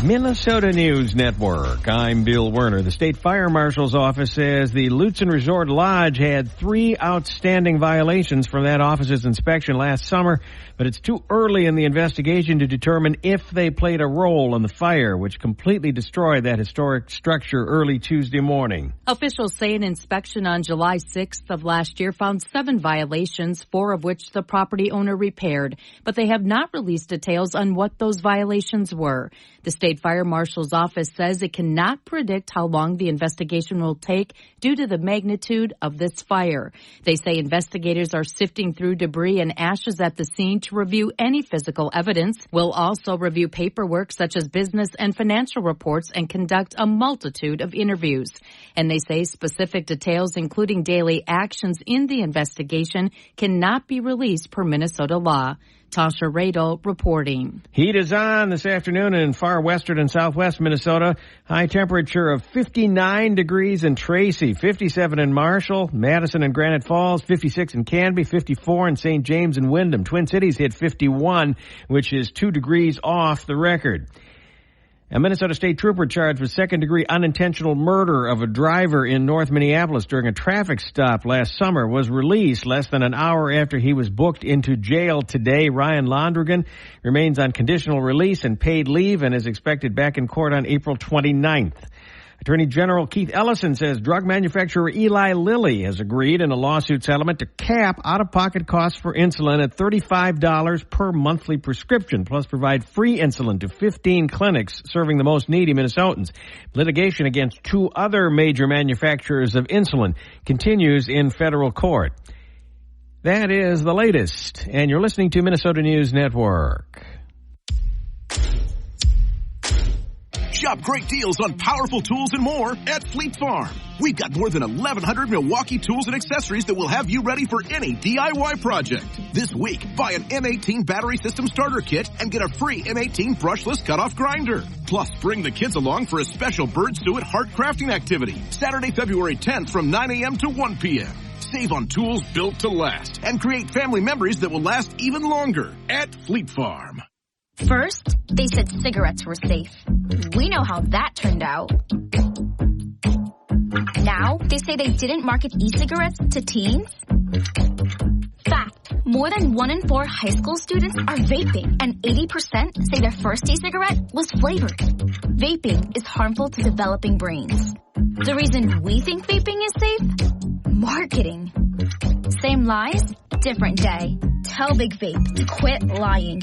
Minnesota News Network. I'm Bill Werner. The State Fire Marshal's office says the Lutzen Resort Lodge had 3 outstanding violations from that office's inspection last summer, but it's too early in the investigation to determine if they played a role in the fire, which completely destroyed that historic structure early Tuesday morning. Officials say an inspection on July 6th of last year found 7 violations, 4 of which the property owner repaired, but they have not released details on what those violations were. The State Fire Marshal's office says it cannot predict how long the investigation will take due to the magnitude of this fire. They say investigators are sifting through debris and ashes at the scene to review any physical evidence. We'll also review paperwork such as business and financial reports and conduct a multitude of interviews. And they say specific details, including daily actions in the investigation, cannot be released per Minnesota law. Tasha Radel reporting. Heat is on this afternoon in far western and southwest Minnesota. High temperature of 59 degrees in Tracy, 57 in Marshall, Madison and Granite Falls, 56 in Canby, 54 in St. James and Windham. Twin Cities hit 51, which is 2 degrees off the record. A Minnesota State trooper charged with second-degree unintentional murder of a driver in North Minneapolis during a traffic stop last summer was released less than an hour after he was booked into jail today. Ryan Londrigan remains on conditional release and paid leave and is expected back in court on April 29th. Attorney General Keith Ellison says drug manufacturer Eli Lilly has agreed in a lawsuit settlement to cap out-of-pocket costs for insulin at $35 per monthly prescription, plus provide free insulin to 15 clinics serving the most needy Minnesotans. Litigation against 2 other major manufacturers of insulin continues in federal court. That is the latest, and you're listening to Minnesota News Network. Shop great deals on powerful tools and more at Fleet Farm. We've got more than 1,100 Milwaukee tools and accessories that will have you ready for any DIY project. This week, buy an M18 battery system starter kit and get a free M18 brushless cutoff grinder. Plus, bring the kids along for a special Bird Suet heart crafting activity, Saturday, February 10th from 9 a.m. to 1 p.m. Save on tools built to last and create family memories that will last even longer at Fleet Farm. First, they said cigarettes were safe. We know how that turned out. Now, they say they didn't market e-cigarettes to teens. Fact, more than 1 in 4 high school students are vaping, and 80% say their first e-cigarette was flavored. Vaping is harmful to developing brains. The reason we think vaping is safe? Marketing. Same lies, different day. Tell Big Vape to quit lying.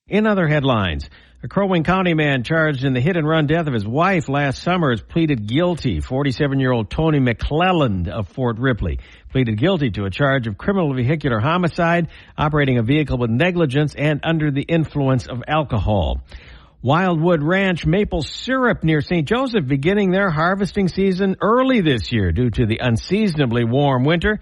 In other headlines, a Crow Wing County man charged in the hit-and-run death of his wife last summer has pleaded guilty. 47-year-old Tony McClelland of Fort Ripley pleaded guilty to a charge of criminal vehicular homicide, operating a vehicle with negligence, and under the influence of alcohol. Wildwood Ranch maple syrup near St. Joseph beginning their harvesting season early this year due to the unseasonably warm winter.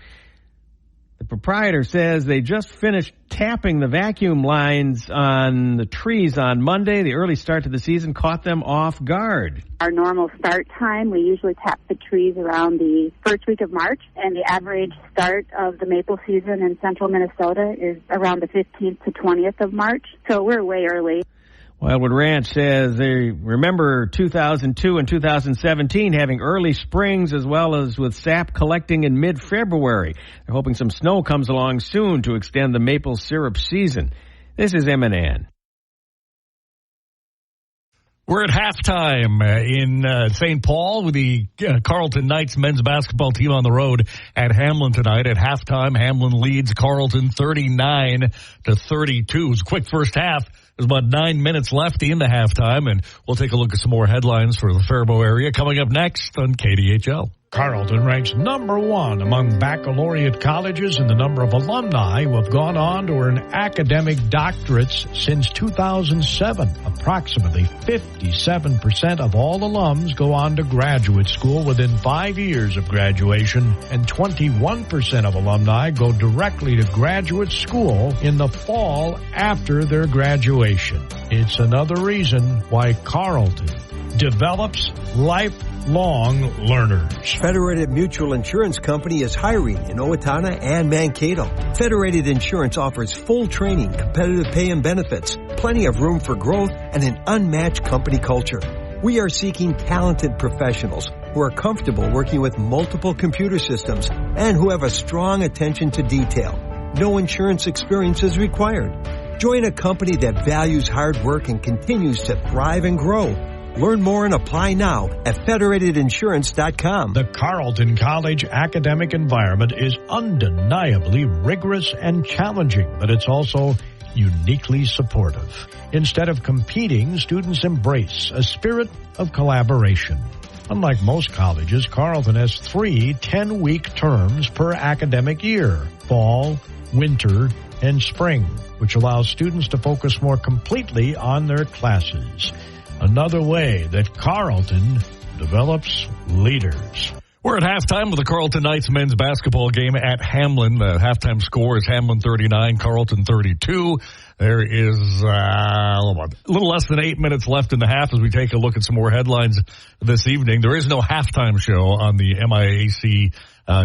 The proprietor says they just finished tapping the vacuum lines on the trees on Monday. The early start to the season caught them off guard. Our normal start time, we usually tap the trees around the first week of March, and the average start of the maple season in central Minnesota is around the 15th to 20th of March, so we're way early. Wildwood Ranch says they remember 2002 and 2017 having early springs as well as with sap collecting in mid-February. They're hoping some snow comes along soon to extend the maple syrup season. This is M&N. We're at halftime in St. Paul with the Carleton Knights men's basketball team on the road at Hamline tonight. At halftime, Hamline leads Carleton 39-32. It was a quick first half. There's about 9 minutes left in the halftime, and we'll take a look at some more headlines for the Faribault area coming up next on KDHL. Carleton ranks number 1 among baccalaureate colleges in the number of alumni who have gone on to earn academic doctorates since 2007. Approximately 57% of all alums go on to graduate school within 5 years of graduation, and 21% of alumni go directly to graduate school in the fall after their graduation. It's another reason why Carleton develops lifelong learners. Federated Mutual Insurance Company is hiring in Owatonna and Mankato. Federated Insurance offers full training, competitive pay and benefits, plenty of room for growth, and an unmatched company culture. We are seeking talented professionals who are comfortable working with multiple computer systems and who have a strong attention to detail. No insurance experience is required. Join a company that values hard work and continues to thrive and grow. Learn more and apply now at federatedinsurance.com. The Carleton College academic environment is undeniably rigorous and challenging, but it's also uniquely supportive. Instead of competing, students embrace a spirit of collaboration. Unlike most colleges, Carleton has 3 10-week terms per academic year: fall, winter, and spring, which allows students to focus more completely on their classes. Another way that Carleton develops leaders. We're at halftime with the Carleton Knights men's basketball game at Hamline. The halftime score is Hamline 39, Carleton 32. There is a little less than 8 minutes left in the half as we take a look at some more headlines this evening. There is no halftime show on the MIAC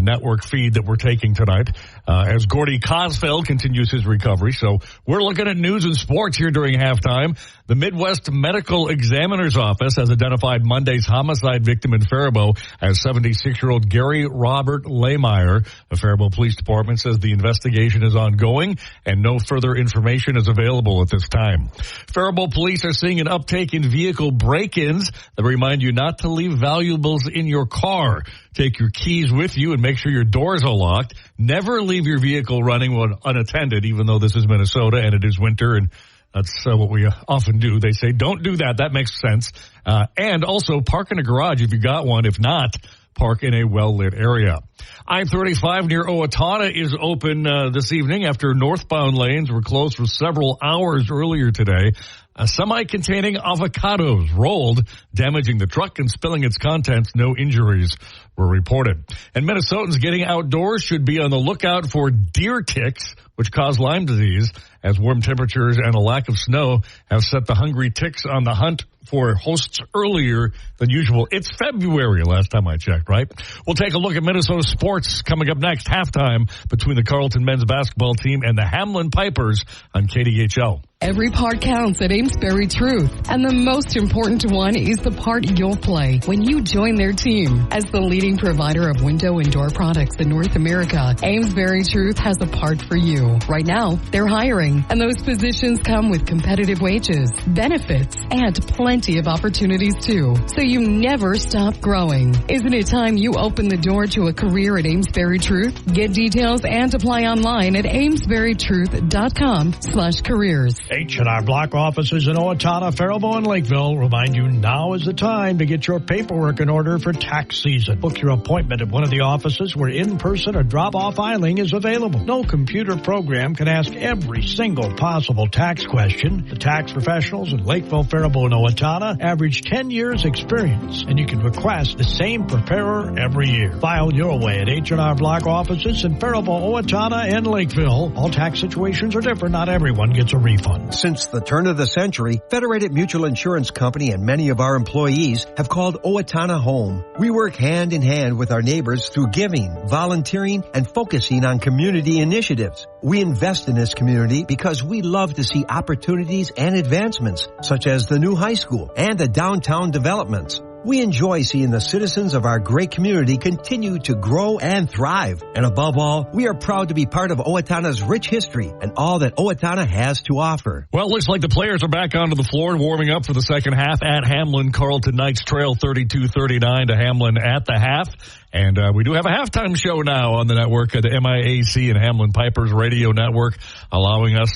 network feed that we're taking tonight as Gordy Cosfeld continues his recovery. So we're looking at news and sports here during halftime. The Midwest Medical Examiner's Office has identified Monday's homicide victim in Faribault as 76-year-old Gary Robert Lehmeyer. The Faribault Police Department says the investigation is ongoing and no further information is available at this time. Faribault police are seeing an uptake in vehicle break-ins that remind you not to leave valuables in your car. Take your keys with you and make sure your doors are locked. Never leave your vehicle running when unattended, even though this is Minnesota and it is winter, and that's what we often do. They say, don't do that. That makes sense. And also park in a garage if you got one. If not, park in a well-lit area. I-35 near Owatonna is open this evening after northbound lanes were closed for several hours earlier today. A semi containing avocados rolled, damaging the truck and spilling its contents. No injuries were reported. And Minnesotans getting outdoors should be on the lookout for deer ticks, which cause Lyme disease, as warm temperatures and a lack of snow have set the hungry ticks on the hunt for hosts earlier than usual. It's February, last time I checked, right? We'll take a look at Minnesota sports coming up next. Halftime between the Carleton men's basketball team and the Hamline Pipers on KDHL. Every part counts at Amesbury Truth, and the most important one is the part you'll play when you join their team. As the leading provider of window and door products in North America, Amesbury Truth has a part for you. Right now, they're hiring, and those positions come with competitive wages, benefits, and plenty of opportunities too, so you never stop growing. Isn't it time you open the door to a career at Amesbury Truth? Get details and apply online at amesburytruth.com/careers. H&R Block offices in Owatonna, Faribault, and Lakeville remind you now is the time to get your paperwork in order for tax season. Book your appointment at one of the offices where in-person or drop-off filing is available. No computer program can ask every single possible tax question. The tax professionals in Lakeville, Faribault, and Owatonna average 10 years experience, and you can request the same preparer every year. File your way at H&R Block offices in Faribault, Owatonna, and Lakeville. All tax situations are different. Not everyone gets a refund. Since the turn of the century, Federated Mutual Insurance Company and many of our employees have called Owatonna home. We work hand in hand with our neighbors through giving, volunteering, and focusing on community initiatives. We invest in this community because we love to see opportunities and advancements, such as the new high school and the downtown developments. We enjoy seeing the citizens of our great community continue to grow and thrive. And above all, we are proud to be part of Owatonna's rich history and all that Owatonna has to offer. Well, it looks like the players are back onto the floor and warming up for the second half at Hamline. Carleton Knights trail 32-39 to Hamline at the half. And we do have a halftime show now on the network, the MIAC and Hamline Pipers Radio Network, allowing us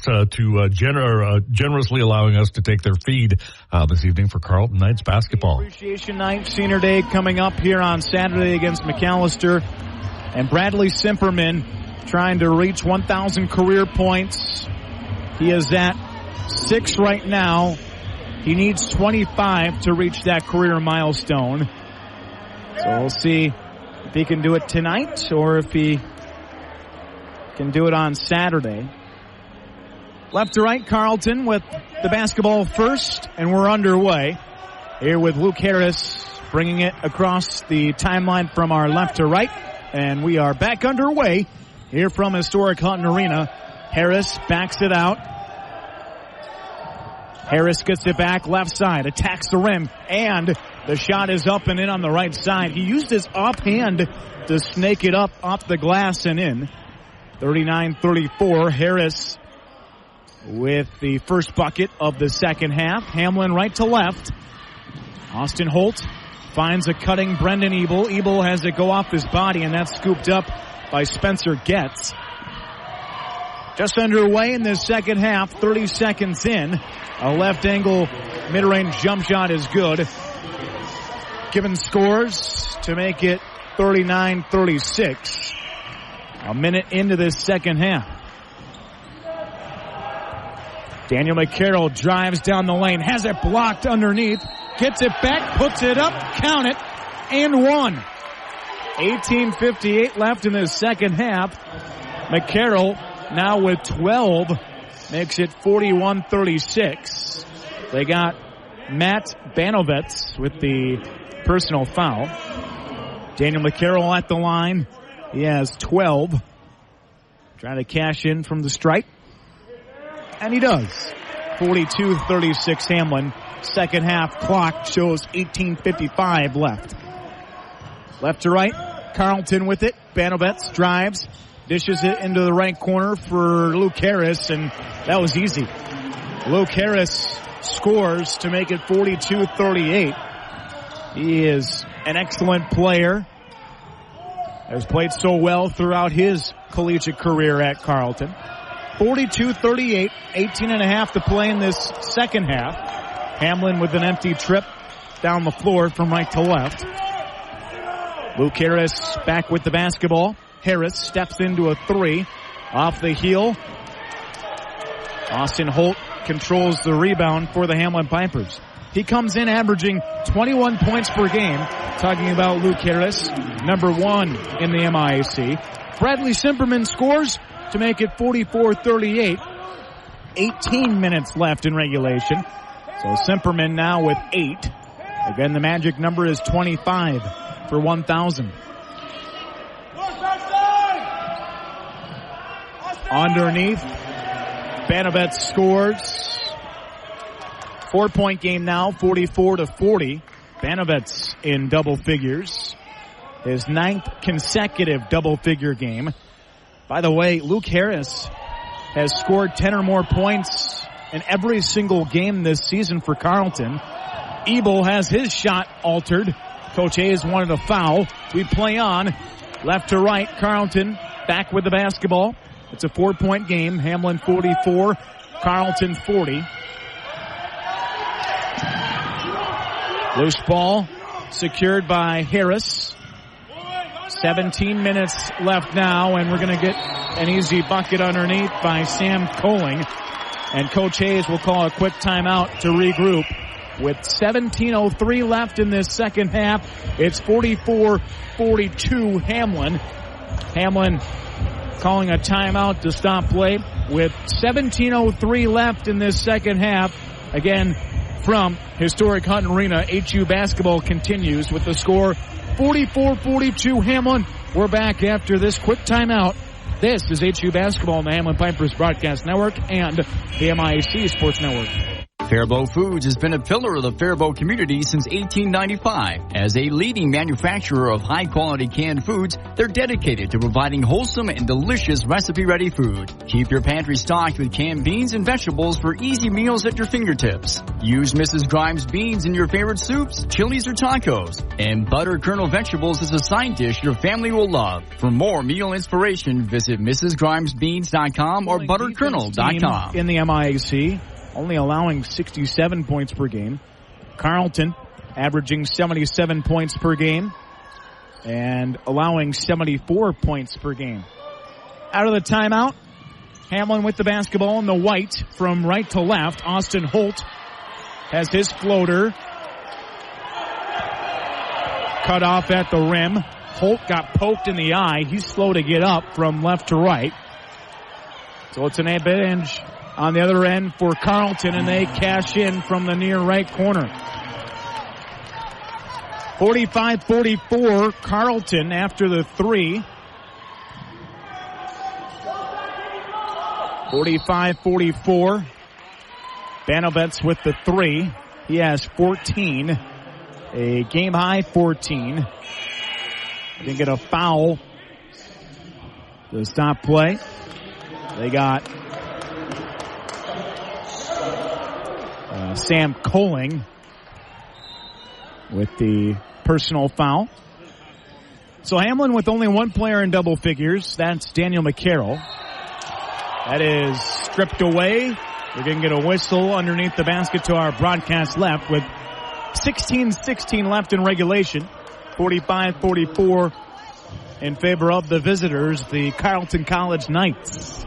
generously allowing us to take their feed this evening for Carleton Knights basketball. Appreciation Night, Senior Day coming up here on Saturday against McAllister. And Bradley Simperman trying to reach 1,000 career points. He is at 6 right now. He needs 25 to reach that career milestone. So we'll see if he can do it tonight or if he can do it on Saturday. Left to right, Carleton with the basketball first, and we're underway. Here with Luke Harris bringing it across the timeline from our left to right, and we are back underway here from historic Hutton Arena. Harris backs it out. Harris gets it back left side, attacks the rim, and the shot is up and in on the right side. He used his offhand to snake it up off the glass and in. 39-34, Harris with the first bucket of the second half. Hamline right to left. Austin Holt finds a cutting Brendan Ebel. Ebel has it go off his body, and that's scooped up by Spencer Getz. Just underway in this second half, 30 seconds in. A left angle mid-range jump shot is good. Given scores to make it 39-36. A minute into this second half. Daniel McCarroll drives down the lane, has it blocked underneath, gets it back, puts it up, count it, and one. 18:58 left in this second half. McCarroll now with 12 makes it 41-36. They got Matt Banovets with the personal foul. Daniel McCarroll at the line. He has 12. Trying to cash in from the strike. And he does. 42-36 Hamline. Second half clock shows 18:55 left. Left to right. Carleton with it. Banovets drives. Dishes it into the right corner for Luke Harris, and that was easy. Luke Harris scores to make it 42-38. He is an excellent player. Has played so well throughout his collegiate career at Carleton. 42-38, 18.5 to play in this second half. Hamline with an empty trip down the floor from right to left. Luke Harris back with the basketball. Harris steps into a three. Off the heel. Austin Holt controls the rebound for the Hamline Pipers. He comes in averaging 21 points per game. Talking about Luke Harris, number 1 in the MIAC. Bradley Simperman scores to make it 44-38. 18 minutes left in regulation. So Simperman now with 8. Again, the magic number is 25 for 1,000. Underneath, Banovets scores. 4-point game now, 44-40. Banovets in double figures. His 9th consecutive double-figure game. By the way, Luke Harris has scored 10 or more points in every single game this season for Carleton. Ebel has his shot altered. Coach Hayes wanted a foul. We play on. Left to right, Carleton back with the basketball. It's a 4-point game. Hamline 44, Carleton 40. Loose ball secured by Harris. 17 minutes left now, and we're going to get an easy bucket underneath by Sam Coling. And Coach Hayes will call a quick timeout to regroup. With 17:03 left in this second half, it's 44-42 Hamline. Hamline calling a timeout to stop play with 17:03 left in this second half. Again, from historic Hutton Arena, HU basketball continues with the score 44-42 Hamline. We're back after this quick timeout. This is HU basketball on the Hamline Pipers Broadcast Network and the MIAC Sports Network. Faribault Foods has been a pillar of the Faribault community since 1895. As a leading manufacturer of high-quality canned foods, they're dedicated to providing wholesome and delicious recipe-ready food. Keep your pantry stocked with canned beans and vegetables for easy meals at your fingertips. Use Mrs. Grimes beans in your favorite soups, chilies, or tacos. And butter kernel vegetables is a side dish your family will love. For more meal inspiration, visit MrsGrimesBeans.com or butterkernel.com. In the MIAC, only allowing 67 points per game. Carleton averaging 77 points per game and allowing 74 points per game. Out of the timeout, Hamline with the basketball in the white from right to left. Austin Holt has his floater cut off at the rim. Holt got poked in the eye. He's slow to get up from left to right. So it's an advantage on the other end for Carleton, and they cash in from the near right corner. 45-44, Carleton after the three. 45-44. Banovets with the three. He has 14. A game-high 14. Didn't get a foul to stop play. They got Sam Coling with the personal foul. So Hamline with only one player in double figures. That's Daniel McCarroll. That is stripped away. We're going to get a whistle underneath the basket to our broadcast left with 16-16 left in regulation. 45-44 in favor of the visitors, the Carleton College Knights.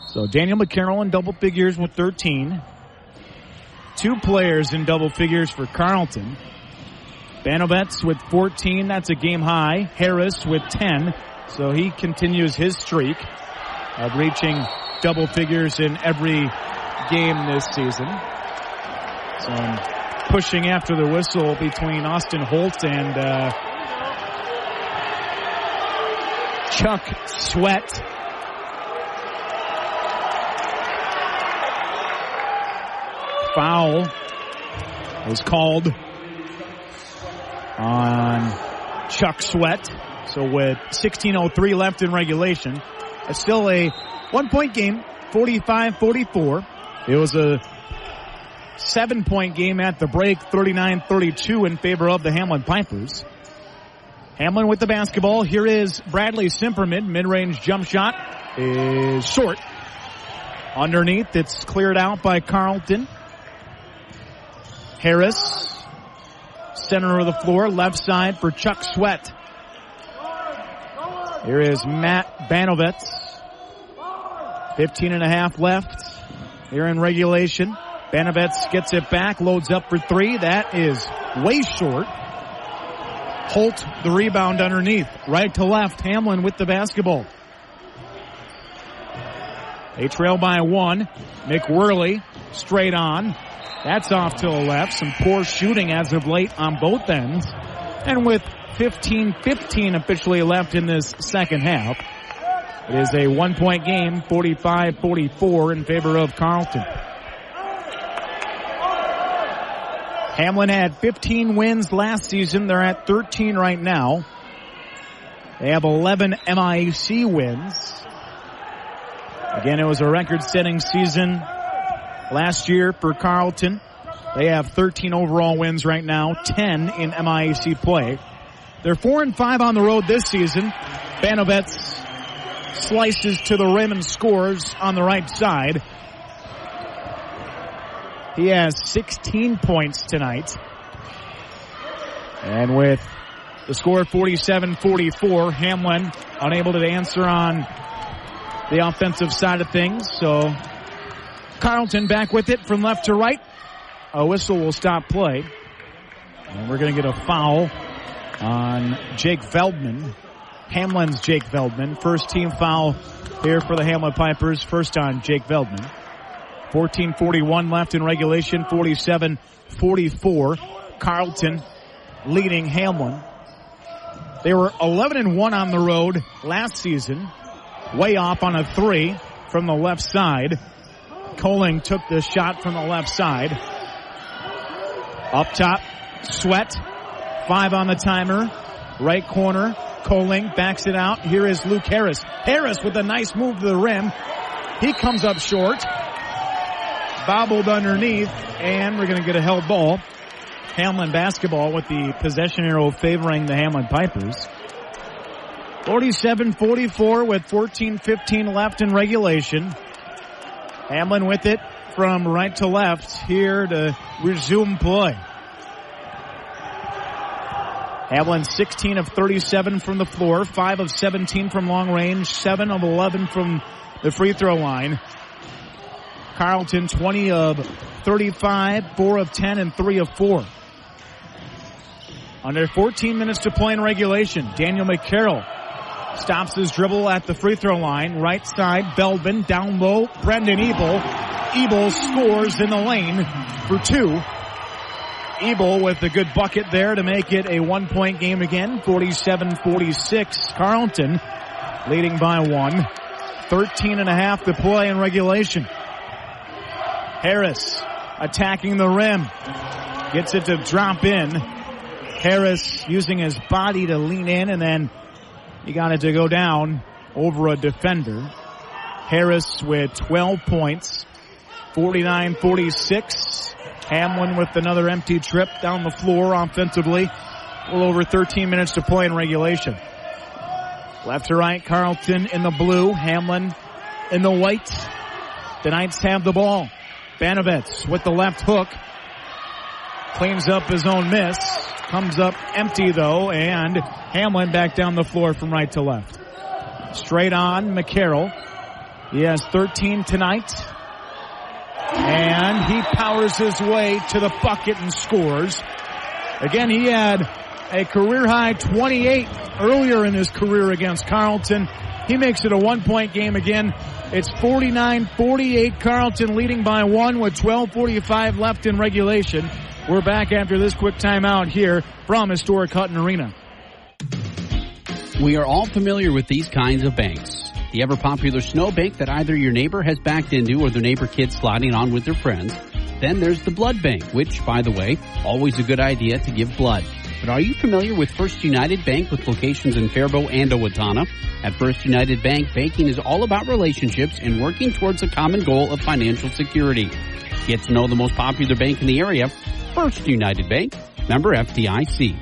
So Daniel McCarroll in double figures with 13. Two players in double figures for Carleton. Banovets with 14. That's a game high. Harris with 10. So he continues his streak of reaching double figures in every game this season. So pushing after the whistle between Austin Holt and Chuck Sweat. Foul was called on Chuck Sweat. So with 16:03 left in regulation, it's still a 1-point game, 45-44. It was a 7-point game at the break, 39-32 in favor of the Hamline Pipers. Hamline with the basketball. Here is Bradley Simperman. Mid-range jump shot is short. Underneath, it's cleared out by Carleton. Harris, center of the floor, left side for Chuck Sweat. Here is Matt Banovets. 15.5 left here in regulation. Banovets gets it back, loads up for three. That is way short. Holt, the rebound underneath. Right to left, Hamline with the basketball. They trail by one. McWhirley straight on. That's off to the left. Some poor shooting as of late on both ends. And with 15-15 officially left in this second half, it is a 1-point game, 45-44 in favor of Carleton. Hamline had 15 wins last season. They're at 13 right now. They have 11 MIAC wins. Again, it was a record-setting season last year for Carleton. They have 13 overall wins right now, 10 in MIAC play. They're 4-5 on the road this season. Banovets slices to the rim and scores on the right side. He has 16 points tonight. And with the score 47-44, Hamline unable to answer on the offensive side of things. So Carleton back with it from left to right. A whistle will stop play. And we're going to get a foul on Jake Feldman. Hamline's Jake Veldman. First team foul here for the Hamline Pipers. First on Jake Veldman. 14:41 left in regulation. 47-44. Carleton leading Hamline. They were 11-1 on the road last season. Way off on a 3 from the left side. Coling took the shot from the left side. Up top, Sweat. 5 on the timer. Right corner. Coling backs it out. Here is Luke Harris. Harris with a nice move to the rim. He comes up short. Bobbled underneath, and we're going to get a held ball. Hamline basketball with the possession arrow favoring the Hamline Pipers. 47-44 with 14:15 left in regulation. Hamline with it from right to left here to resume play. Hamline 16 of 37 from the floor, 5 of 17 from long range, 7 of 11 from the free throw line. Carleton 20 of 35, 4 of 10, and 3 of 4. Under 14 minutes to play in regulation, Daniel McCarroll stops his dribble at the free throw line. Right side, Veldman, down low, Brendan Ebel. Ebel scores in the lane for 2. Ebel with a good bucket there to make it a 1-point game again. 47-46. Carleton leading by 1. 13.5 to play in regulation. Harris attacking the rim. Gets it to drop in. Harris using his body to lean in, and then he got it to go down over a defender. Harris with 12 points. 49-46. Hamline with another empty trip down the floor offensively. A little over 13 minutes to play in regulation. Left to right, Carleton in the blue. Hamline in the white. The Knights have the ball. Banovets with the left hook. Cleans up his own miss. Comes up empty though, and Hamline back down the floor from right to left. Straight on, McCarroll. He has 13 tonight. And he powers his way to the bucket and scores. Again, he had a career-high 28 earlier in his career against Carleton. He makes it a 1-point game again. It's 49-48, Carleton leading by 1 with 12:45 left in regulation. We're back after this quick timeout here from historic Hutton Arena. We are all familiar with these kinds of banks. The ever-popular snow bank that either your neighbor has backed into or their neighbor kids sliding on with their friends. Then there's the blood bank, which, by the way, always a good idea to give blood. But are you familiar with First United Bank with locations in Faribault and Owatonna? At First United Bank, banking is all about relationships and working towards a common goal of financial security. Get to know the most popular bank in the area, First United Bank, member FDIC.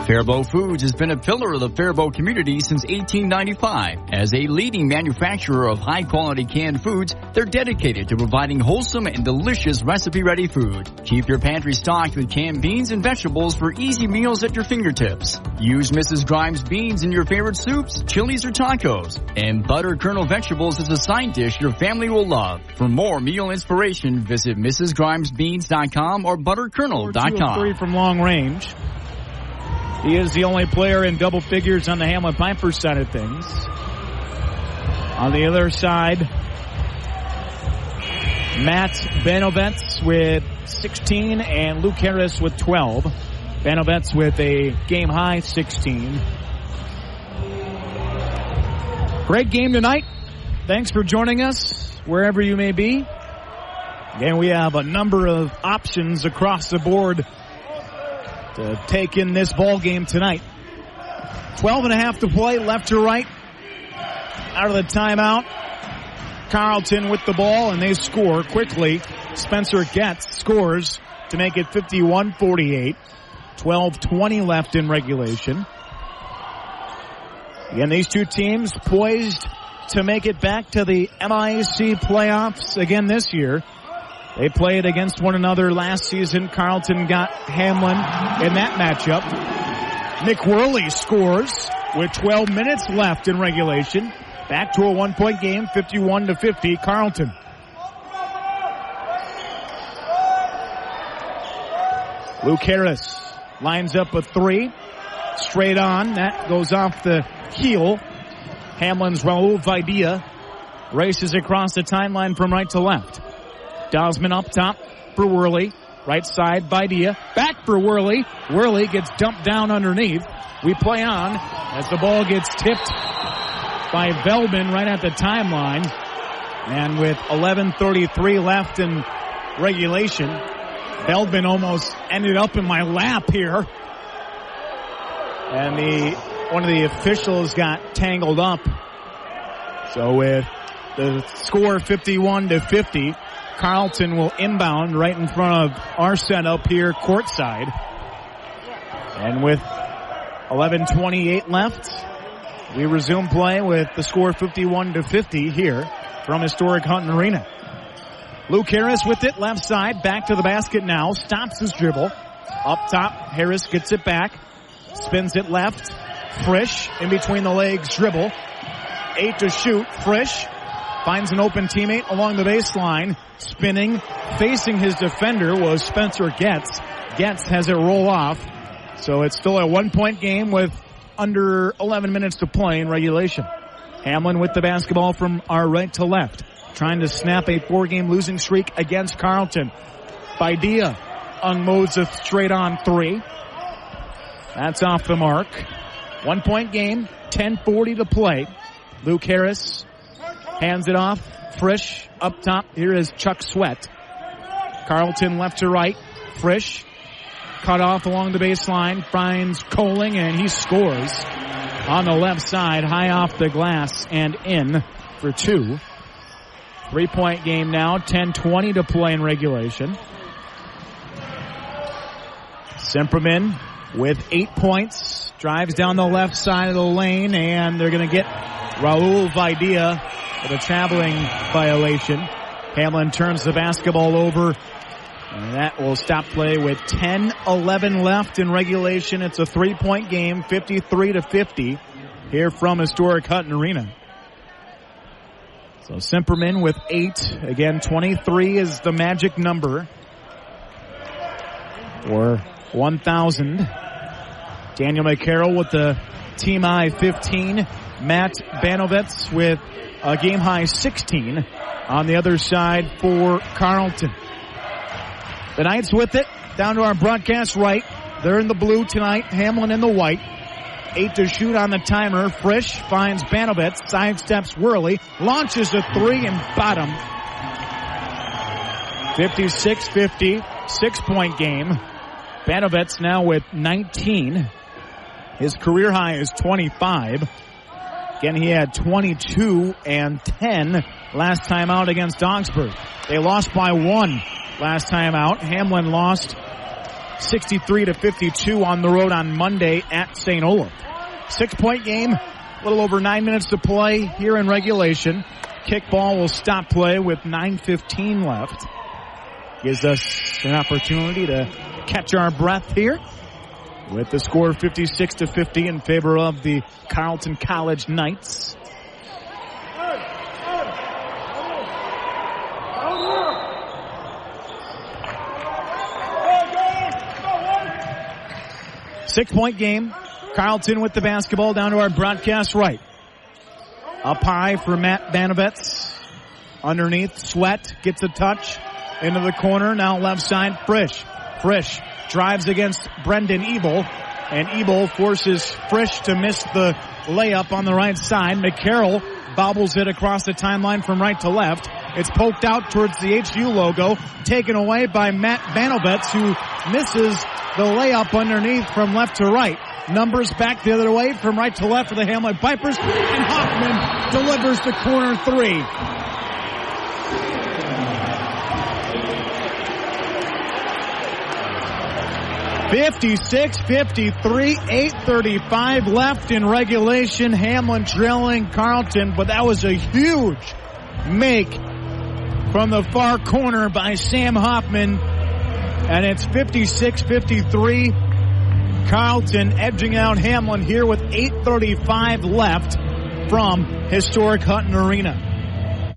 Faribault Foods has been a pillar of the Faribault community since 1895. As a leading manufacturer of high-quality canned foods, they're dedicated to providing wholesome and delicious recipe-ready food. Keep your pantry stocked with canned beans and vegetables for easy meals at your fingertips. Use Mrs. Grimes beans in your favorite soups, chilies, or tacos. And buttered kernel vegetables is a side dish your family will love. For more meal inspiration, visit MrsGrimesBeans.com or butterkernel.com. 3 from long range. He is the only player in double figures on the Hamline Pipers side of things. On the other side, Matt Banovets with 16 and Luke Harris with 12. Banovets with a game-high 16. Great game tonight. Thanks for joining us wherever you may be. Again, we have a number of options across the board to take in this ball game tonight. 12.5 to play, left to right. Out of the timeout. Carleton with the ball, and they score quickly. Spencer Getz scores to make it 51-48. 12:20 left in regulation. Again, these two teams poised to make it back to the MIAC playoffs again this year. They played against one another last season. Carleton got Hamline in that matchup. Nick Worley scores with 12 minutes left in regulation. Back to a 1-point game, 51-50, Carleton. Luke Harris lines up a three. Straight on. That goes off the heel. Hamlin's Raul Vidia races across the timeline from right to left. Dosman up top for Worley. Right side, Vidia. Back for Worley. Worley gets dumped down underneath. We play on as the ball gets tipped by Velbin right at the timeline. And with 11:33 left in regulation, Velbin almost ended up in my lap here. And one of the officials got tangled up. So with the score 51-50, Carleton will inbound right in front of our setup here courtside. And with 11:28 left, we resume play with the score 51-50 here from historic Hutton Arena. Luke Harris with it, left side, back to the basket now, stops his dribble. Up top, Harris gets it back, spins it left. Frisch in between the legs, dribble. 8 to shoot. Frisch finds an open teammate along the baseline. Spinning, facing his defender was Spencer Getz. Getz has it roll off. So it's still a 1-point game with under 11 minutes to play in regulation. Hamlin with the basketball from our right to left. Trying to snap a 4-game losing streak against Carleton. Vidia unloads a straight-on three. That's off the mark. 1-point game, 10:40 to play. Luke Harris hands it off. Frisch up top. Here is Chuck Sweat. Carleton left to right. Frisch cut off along the baseline. Finds Coling, and he scores on the left side, high off the glass and in for two. 3-point game now, 10:20 to play in regulation. Semperman with 8 points, drives down the left side of the lane, and they're going to get Raul Vidia with a traveling violation. Hamlin turns the basketball over, and that will stop play with 10:11 left in regulation. It's a 3-point game, 53-50 here from historic Hutton Arena. So Semperman with 8. Again, 23 is the magic number for 1,000. Daniel McCarroll with the team high 15. Matt Banovitz with a game high 16 on the other side for Carleton. The Knights with it down to our broadcast right. They're in the blue tonight. Hamlin in the white. 8 to shoot on the timer. Frisch finds Banovitz, sidesteps Worley, launches a three and bottom. 56-50, 6-point game. Banovitz now with 19. His career high is 25. Again, he had 22 and 10 last time out against Augsburg. They lost by 1 last time out. Hamlin lost 63-52 on the road on Monday at St. Olaf. 6-point game, a little over 9 minutes to play here in regulation. Kickball will stop play with 9:15 left. Gives us an opportunity to catch our breath here with the score 56-50 in favor of the Carleton College Knights. Six-point game. Carleton with the basketball down to our broadcast right. Up high for Matt Banovitz. Underneath, Sweat gets a touch into the corner. Now left side, Frisch. Frisch drives against Brendan Ebel, and Ebel forces Frisch to miss the layup on the right side. McCarroll bobbles it across the timeline from right to left. It's poked out towards the HU logo, taken away by Matt Banovitz, who misses the layup underneath from left to right. Numbers back the other way from right to left for the Hamline Vipers, and Hoffman delivers the corner three. (56-53), 8:35 left in regulation. Hamlin trailing Carleton, but that was a huge make from the far corner by Sam Hoffman, and it's 56-53. Carleton edging out Hamlin here with 8:35 left from historic Hutton Arena.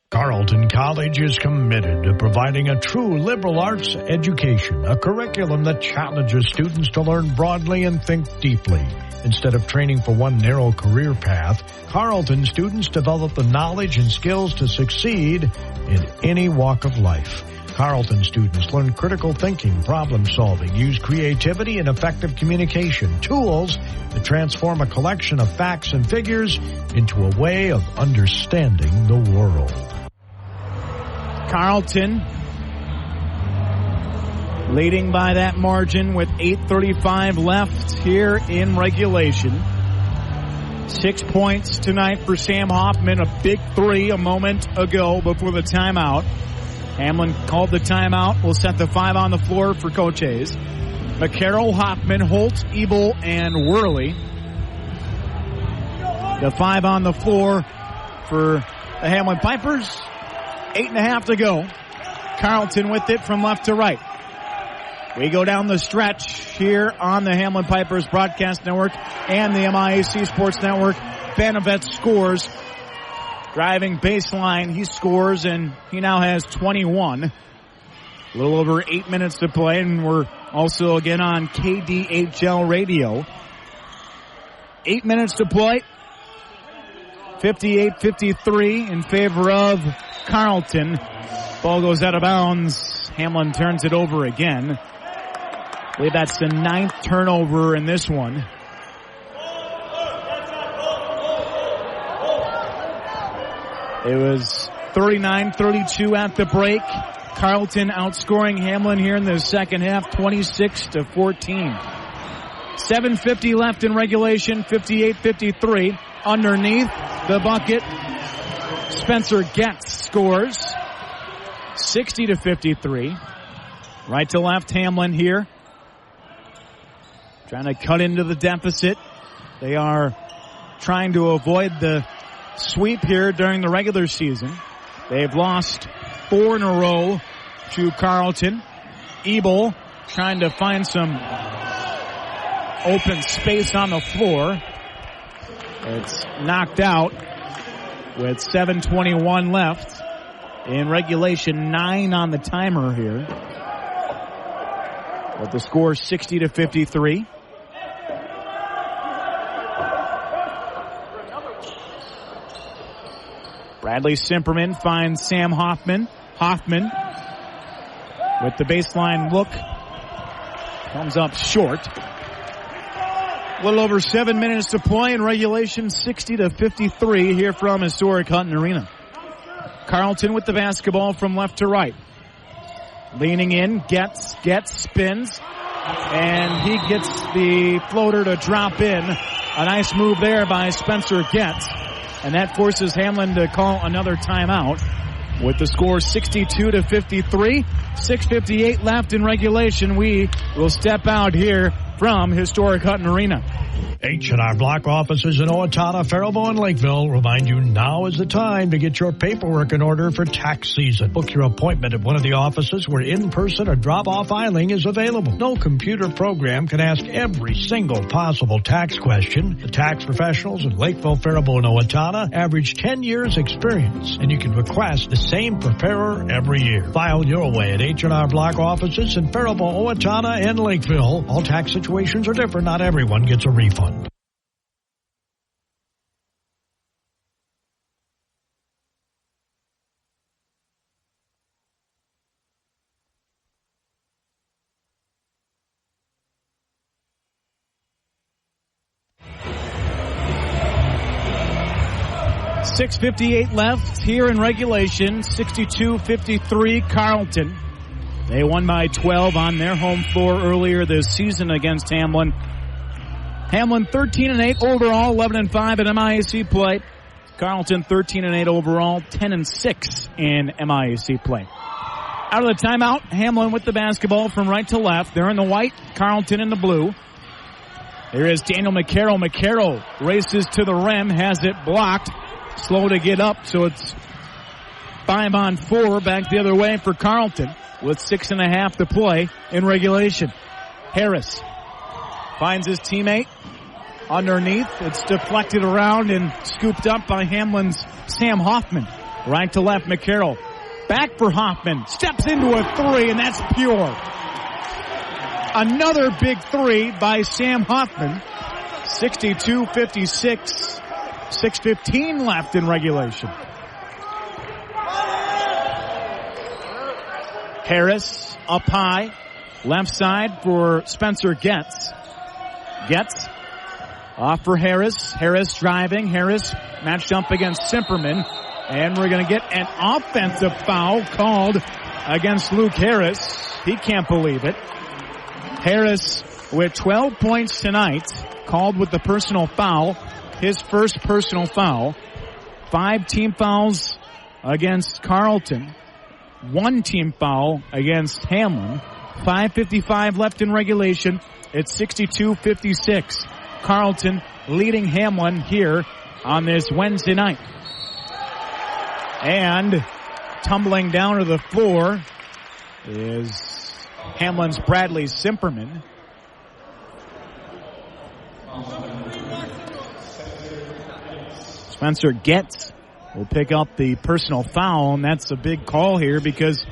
Carleton College is committed to providing a true liberal arts education, a curriculum that challenges students to learn broadly and think deeply. Instead of training for one narrow career path, Carleton students develop the knowledge and skills to succeed in any walk of life. Carleton students learn critical thinking, problem solving, use creativity and effective communication, tools that transform a collection of facts and figures into a way of understanding the world. Carleton leading by that margin with 8:35 left here in regulation. 6 points tonight for Sam Hoffman, a big three a moment ago before the timeout. Hamline called the timeout. Will set the 5 on the floor for Coach Hayes. McCarroll, Hoffman, Holt, Ebel, and Worley. The 5 on the floor for the Hamline Pipers. 8.5 to go. Carleton with it from left to right. We go down the stretch here on the Hamline Pipers Broadcast Network and the MIAC Sports Network. Banavet scores. Driving baseline, he scores, and he now has 21. A little over 8 minutes to play, and we're also again on KDHL radio. 8 minutes to play. 58-53 in favor of Carleton. Ball goes out of bounds. Hamline turns it over again. I believe that's the 9th turnover in this one. It was 39-32 at the break. Carleton outscoring Hamline here in the second half, 26-14. 7:50 left in regulation, 58-53. Underneath the bucket, Spencer Getz scores, 60-53. Right to left, Hamline here, trying to cut into the deficit. They are trying to avoid the sweep here during the regular season. They've lost 4 in a row to Carleton. Ebel trying to find some open space on the floor. It's knocked out with 7:21 left in regulation, 9 on the timer here. But the score 60-53. Bradley Simperman finds Sam Hoffman. Hoffman with the baseline look comes up short. A little over 7 minutes to play in regulation, 60-53 here from historic Hutton Arena. Carleton with the basketball from left to right. Leaning in, gets, spins, and he gets the floater to drop in. A nice move there by Spencer Getz. And that forces Hamline to call another timeout with the score 62-53. 6:58 left in regulation. We will step out here from historic Hutton Arena. H&R Block offices in Owatonna, Faribault, and Lakeville remind you now is the time to get your paperwork in order for tax season. Book your appointment at one of the offices where in-person or drop-off filing is available. No computer program can ask every single possible tax question. The tax professionals in Lakeville, Faribault, and Owatonna average 10 years experience, and you can request the same preparer every year. File your way at H&R Block offices in Faribault, Owatonna, and Lakeville. All tax situations are different. Not everyone gets a refund. .6:58 left here in regulation. 62-53 Carleton. They won by 12 on their home floor earlier this season against Hamline. Hamline 13-8 overall, 11-5 in MIAC play. Carleton 13-8 overall, 10-6 in MIAC play. Out of the timeout, Hamline with the basketball from right to left. They're in the white, Carleton in the blue. Here is Daniel McCarroll. McCarroll races to the rim, has it blocked. Slow to get up, so it's 5-on-4 back the other way for Carleton with 6.5 to play in regulation. Harris finds his teammate underneath. It's deflected around and scooped up by Hamline's Sam Hoffman. Right to left, McCarroll. Back for Hoffman. Steps into a three, and that's pure. Another big three by Sam Hoffman. 62-56. 6:15 left in regulation. Harris up high. Left side for Spencer Getz. Getz off for Harris. Harris driving. Harris matched up against Simperman. And we're going to get an offensive foul called against Luke Harris. He can't believe it. Harris with 12 points tonight, called with the personal foul. His first personal foul. 5 team fouls against Carleton. 1 team foul against Hamline. 5:55 left in regulation. It's 62-56. Carleton leading Hamline here on this Wednesday night. And tumbling down to the floor is Hamline's Bradley Simperman. Spencer Getz will pick up the personal foul, and that's a big call here because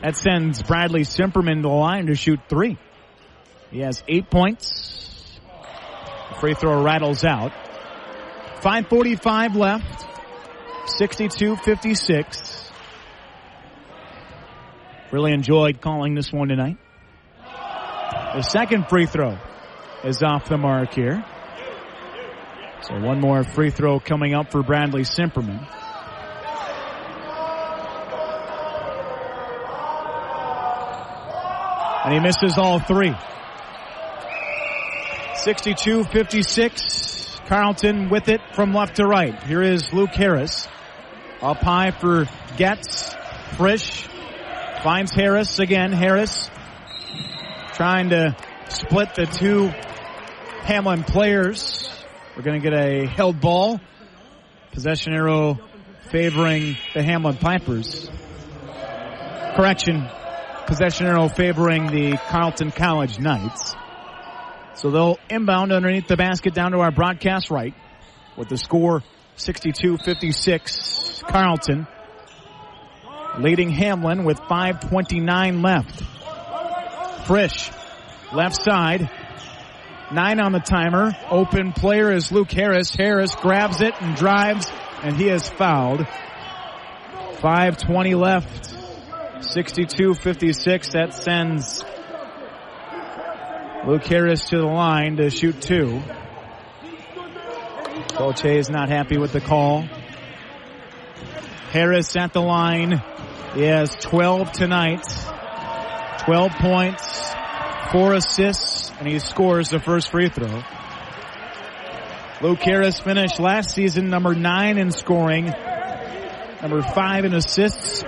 that sends Bradley Simperman to the line to shoot 3. He has 8 points. The free throw rattles out. 5:45 left. 62-56. Really enjoyed calling this one tonight. The second free throw is off the mark here. So one more free throw coming up for Bradley Simperman. And he misses all 3. 62-56. Carleton with it from left to right. Here is Luke Harris. Up high for Getz. Frisch finds Harris again. Harris trying to split the 2 Hamline players. We're going to get a held ball. Possession arrow favoring the Hamline Pipers. Correction. Possession arrow favoring the Carleton College Knights. So they'll inbound underneath the basket down to our broadcast right with the score 62-56. Carleton leading Hamline with 5:29 left. Frisch, left side. 9 on the timer. Open player is Luke Harris. Harris grabs it and drives, and he is fouled. 5:20 left. 62-56. That sends Luke Harris to the line to shoot 2. Coach Hayes not happy with the call. Harris at the line. He has 12 tonight. 12 points, 4 assists, and he scores the first free throw. Luke Harris finished last season number 9 in scoring, number 5 in assists,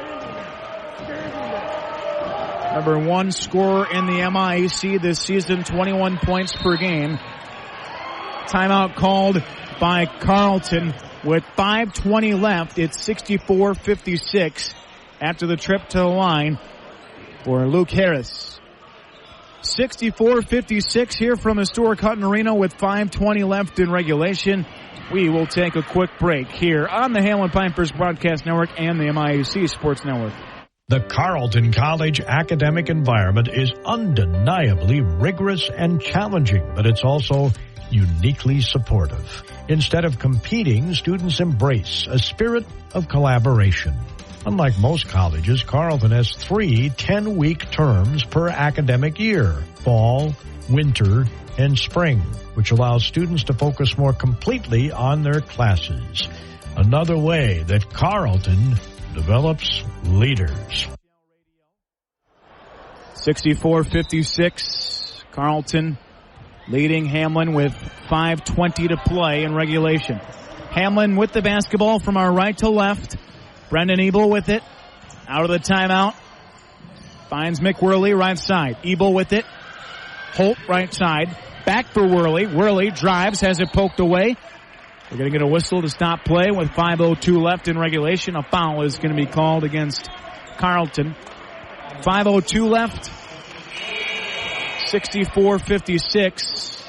number 1 scorer in the MIAC this season, 21 points per game. Timeout called by Carleton with 5:20 left. It's 64-56 after the trip to the line for Luke Harris. 64-56 here from historic Hutton Arena with 5:20 left in regulation. We will take a quick break here on the Hamline Pipers Broadcast Network and the MIAC Sports Network. The Carleton College academic environment is undeniably rigorous and challenging, but it's also uniquely supportive. Instead of competing, students embrace a spirit of collaboration. Unlike most colleges, Carleton has 3 10-week terms per academic year: fall, winter, and spring, which allows students to focus more completely on their classes. Another way that Carleton develops leaders. 64-56. Carleton leading Hamline with 5:20 to play in regulation. Hamline with the basketball from our right to left. Brendan Ebel with it. Out of the timeout. Finds McWhirley right side. Ebel with it. Holt right side. Back for Worley. Worley drives, has it poked away. We're going to get a whistle to stop play with 5:02 left in regulation. A foul is going to be called against Carleton. 5:02 left. 64-56.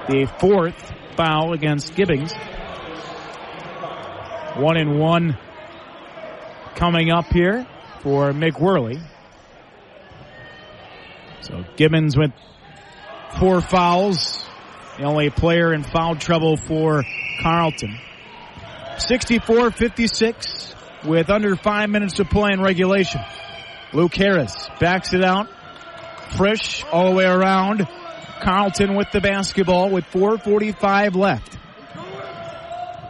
The 4th foul against Gibbings. 1-1 coming up here for McWhirley. So Gibbons with 4 fouls. The only player in foul trouble for Carleton. 64-56 with under 5 minutes to play in regulation. Luke Harris backs it out. Frisch all the way around. Carleton with the basketball with 4:45 left.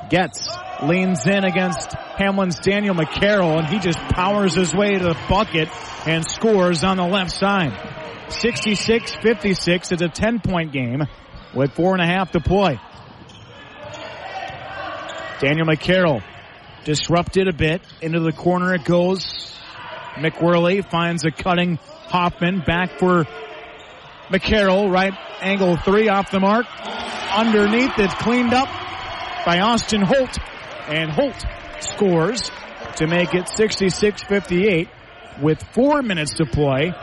Getz leans in against Hamline's Daniel McCarroll, and he just powers his way to the bucket and scores on the left side. 66-56. It's a 10-point game with 4.5 to play. Daniel McCarroll disrupted a bit. Into the corner it goes. McWhirley finds a cutting Hoffman. Back for McCarroll. Right angle 3 off the mark. Underneath, it's cleaned up by Austin Holt. And Holt scores to make it 66-58 with 4 minutes to play.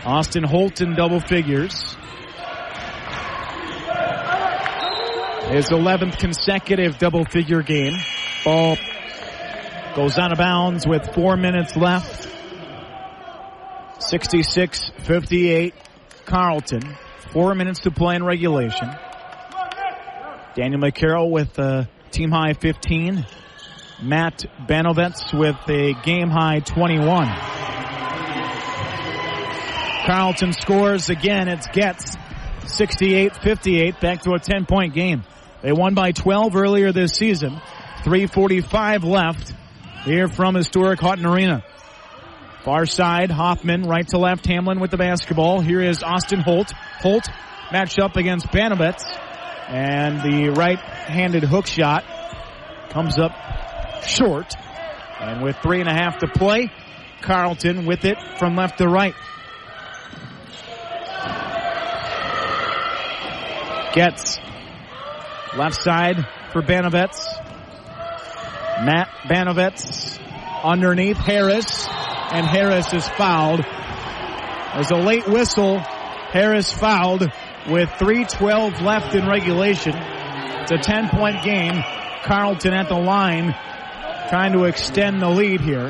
Austin Holt in double figures. His 11th consecutive double-figure game. Ball goes out of bounds with 4 minutes left. 66-58 Carleton. 4 minutes to play in regulation. Daniel McCarroll with a team-high 15. Matt Banovets with a game-high 21. Carleton scores again. It's Getz. 68-58, back to a 10-point game. They won by 12 earlier this season. 3:45 left here from historic Houghton Arena. Far side, Hoffman, right to left, Hamline with the basketball. Here is Austin Holt. Holt matched up against Banovets. And the right-handed hook shot comes up short. And with 3.5 to play, Carleton with it from left to right. Getz left side for Banovets. Matt Banovets underneath Harris, and Harris is fouled. There's a late whistle. Harris fouled with 3:12 left in regulation. It's a 10-point game. Carleton at the line trying to extend the lead here.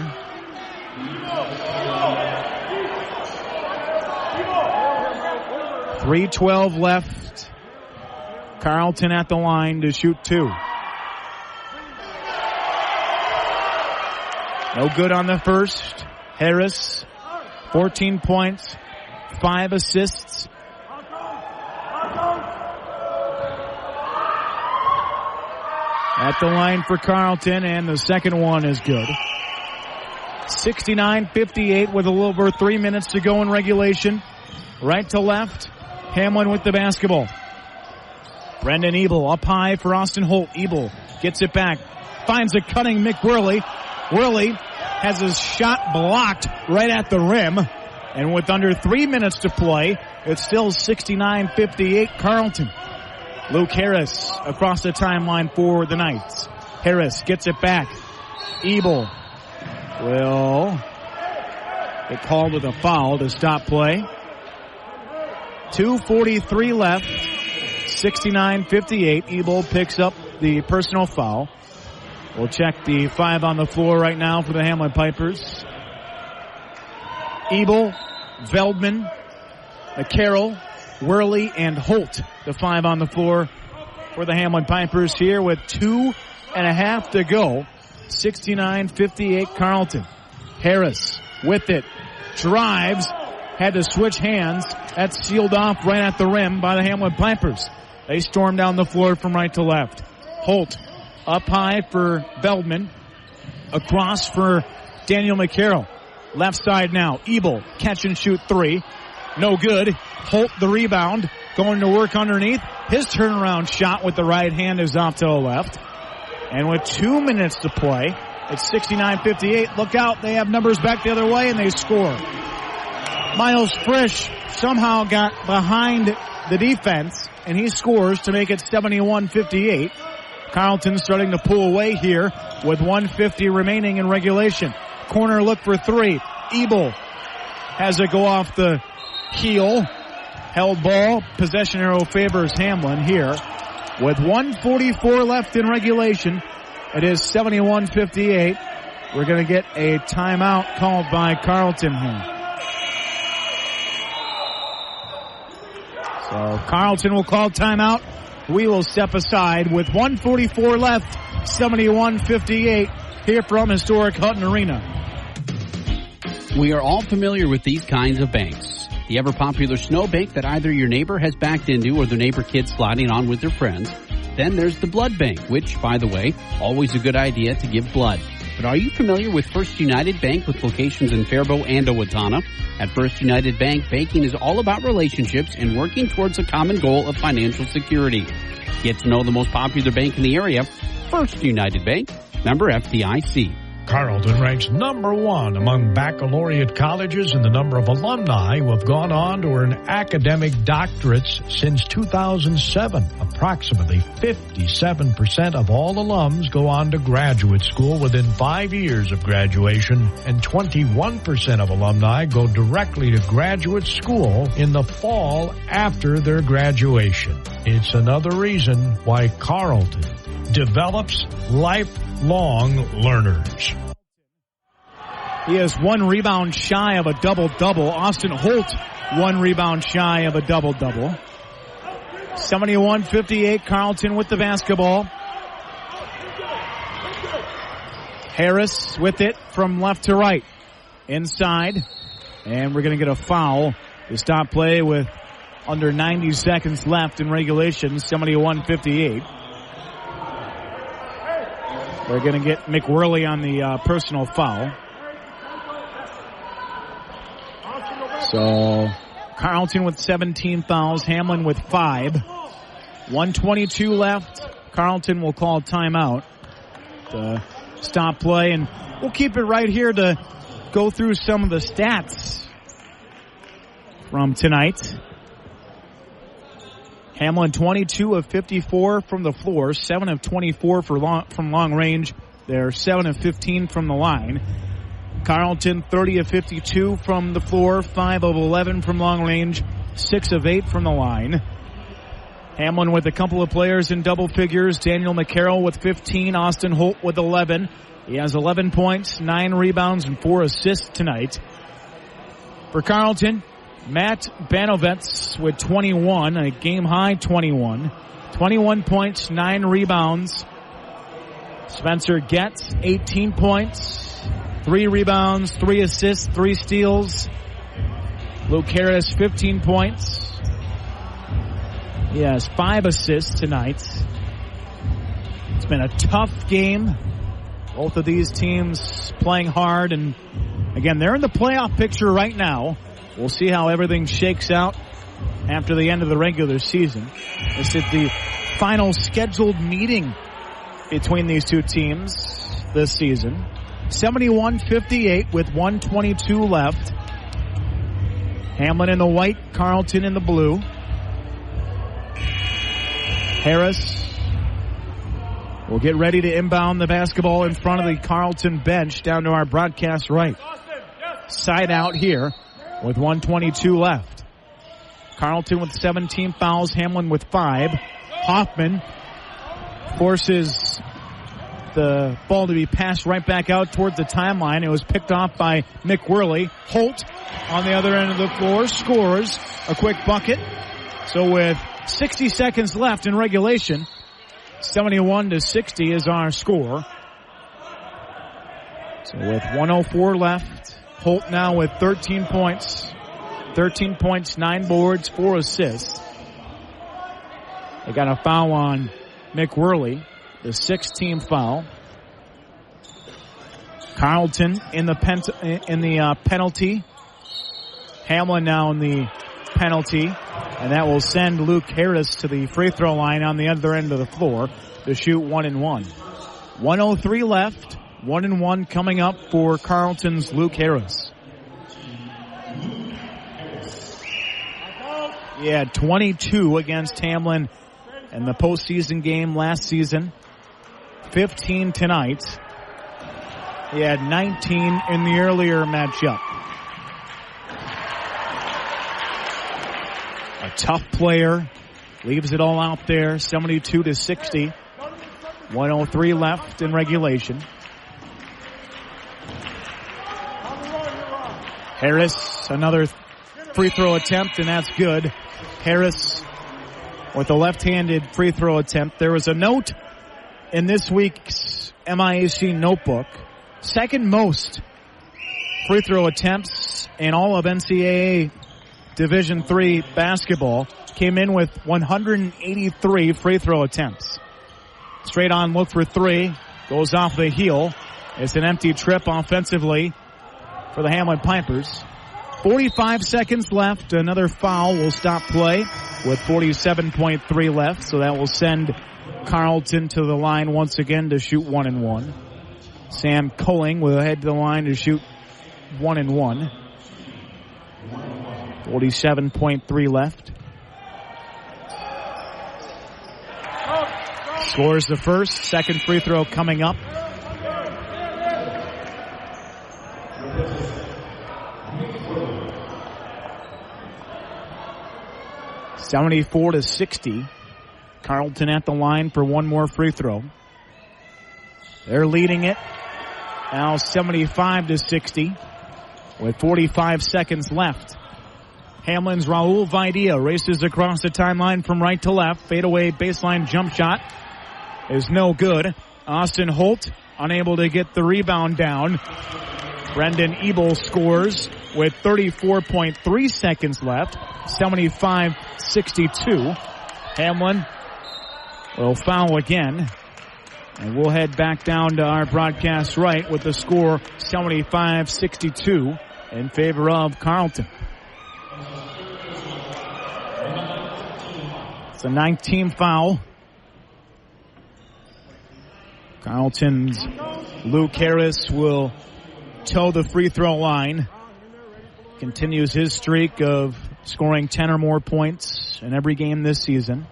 .312 left. Carleton at the line to shoot 2. No good on the first. Harris, 14 points, 5 assists. At the line for Carleton, and the second one is good. 69-58 with a little over 3 minutes to go in regulation. Right to left, Hamline with the basketball. Brendan Ebel up high for Austin Holt. Ebel gets it back, finds a cutting McWhirley. Whirley has his shot blocked right at the rim. And with under 3 minutes to play, it's still 69-58 Carleton. Luke Harris across the timeline for the Knights. Harris gets it back. Ebel will get called with a foul to stop play. 2:43 left. 69-58. Ebel picks up the personal foul. We'll check the 5 on the floor right now for the Hamline Pipers. Ebel, Veldman, McCarroll, Whirley, and Holt. The 5 on the floor for the Hamline Pipers here with 2.5 to go. 69-58 Carleton. Harris with it. Drives. Had to switch hands. That's sealed off right at the rim by the Hamline Pipers. They storm down the floor from right to left. Holt up high for Veldman. Across for Daniel McCarroll. Left side now. Ebel, catch and shoot 3. No good. Holt the rebound. Going to work underneath. His turnaround shot with the right hand is off to the left. And with 2 minutes to play, it's 69-58. Look out. They have numbers back the other way, and they score. Miles Frisch somehow got behind the defense, and he scores to make it 71-58. Carleton starting to pull away here with 1:50 remaining in regulation. Corner look for 3. Ebel has it go off the heel. Held ball. Possession arrow favors Hamline here. With 1:44 left in regulation. It is 71-58. We're going to get a timeout called by Carleton here. So Carleton will call timeout. We will step aside with 1:44 left. 71-58 here from historic Hutton Arena. We are all familiar with these kinds of banks. The ever-popular snow bank that either your neighbor has backed into or their neighbor kids sliding on with their friends. Then there's the blood bank, which, by the way, always a good idea to give blood. But are you familiar with First United Bank with locations in Faribault and Owatonna? At First United Bank, banking is all about relationships and working towards a common goal of financial security. Get to know the most popular bank in the area, First United Bank, member FDIC. Carleton ranks number 1 among baccalaureate colleges in the number of alumni who have gone on to earn academic doctorates since 2007. Approximately 57% of all alums go on to graduate school within 5 years of graduation, and 21% of alumni go directly to graduate school in the fall after their graduation. It's another reason why Carleton develops lifelong learners. He is 1 rebound shy of a double-double. Austin Holt, 1 rebound shy of a double-double. 71-58, Carleton with the basketball. Harris with it from left to right. Inside. And we're going to get a foul to stop play with under 90 seconds left in regulation. 71-58. They're going to get McWhirley on the personal foul. So Carleton with 17 fouls, Hamline with 5. 1:22 left. Carleton will call timeout to stop play, and we'll keep it right here to go through some of the stats from tonight. Hamline 22 of 54 from the floor, 7 of 24 from long range. They're 7 of 15 from the line. Carleton 30 of 52 from the floor, 5 of 11 from long range, 6 of 8 from the line. Hamline with a couple of players in double figures. Daniel McCarroll with 15, Austin Holt with 11. He has 11 points, 9 rebounds, and 4 assists tonight. For Carleton, Matt Banovets with 21, a game-high 21. 21 points, 9 rebounds. Spencer Getz, 18 points, 3 rebounds, 3 assists, 3 steals. Luke Harris, 15 points. He has 5 assists tonight. It's been a tough game. Both of these teams playing hard, and again, they're in the playoff picture right now. We'll see how everything shakes out after the end of the regular season. This is the final scheduled meeting between these two teams this season. 71-58 with 1:22 left. Hamline in the white, Carleton in the blue. Harris will get ready to inbound the basketball in front of the Carleton bench down to our broadcast right. Side out here with 1:22 left. Carleton with 17 fouls, Hamline with 5. Hoffman forces the ball to be passed right back out towards the timeline. It was picked off by McWhirley. Holt on the other end of the floor scores a quick bucket. So with 60 seconds left in regulation, 71-60 is our score. So with 1:04 left, Holt now with 13 points. 13 points, 9 boards, 4 assists. They got a foul on McWhirley, the 6th team foul. Carleton in the penalty. Hamline now in the penalty, and that will send Luke Harris to the free throw line on the other end of the floor to shoot 1-1. 1:03 left. 1-1 coming up for Carleton's Luke Harris. He had 22 against Hamline in the postseason game last season. 15 tonight. He had 19 in the earlier matchup. A tough player. Leaves it all out there. 72-60. 1:03 left in regulation. Harris, another free throw attempt, and that's good. Harris with a left-handed free throw attempt. There was a note in this week's MIAC notebook. Second most free throw attempts in all of NCAA Division III basketball. Came in with 183 free throw attempts. Straight on look for three. Goes off the heel. It's an empty trip offensively for the Hamline Pipers. 45 seconds left. Another foul will stop play with 47.3 left. So that will send Carleton to the line once again to shoot 1-1. Sam Colling will head to the line to shoot 1-1. 47.3 left. Scores the first. Second free throw coming up. (74-60). Carleton at the line for one more free throw. They're leading it now 75-60 with 45 seconds left. Hamlin's Raul Vidia races across the timeline from right to left. Fadeaway baseline jump shot is no good. Austin Holt unable to get the rebound down. Brendan Ebel scores with 34.3 seconds left. 75-62. Hamlin will foul again. And we'll head back down to our broadcast right with the score 75-62 in favor of Carleton. It's a 9-team foul. Carleton's Luke Harris will toe the free throw line. Continues his streak of scoring 10 or more points in every game this season.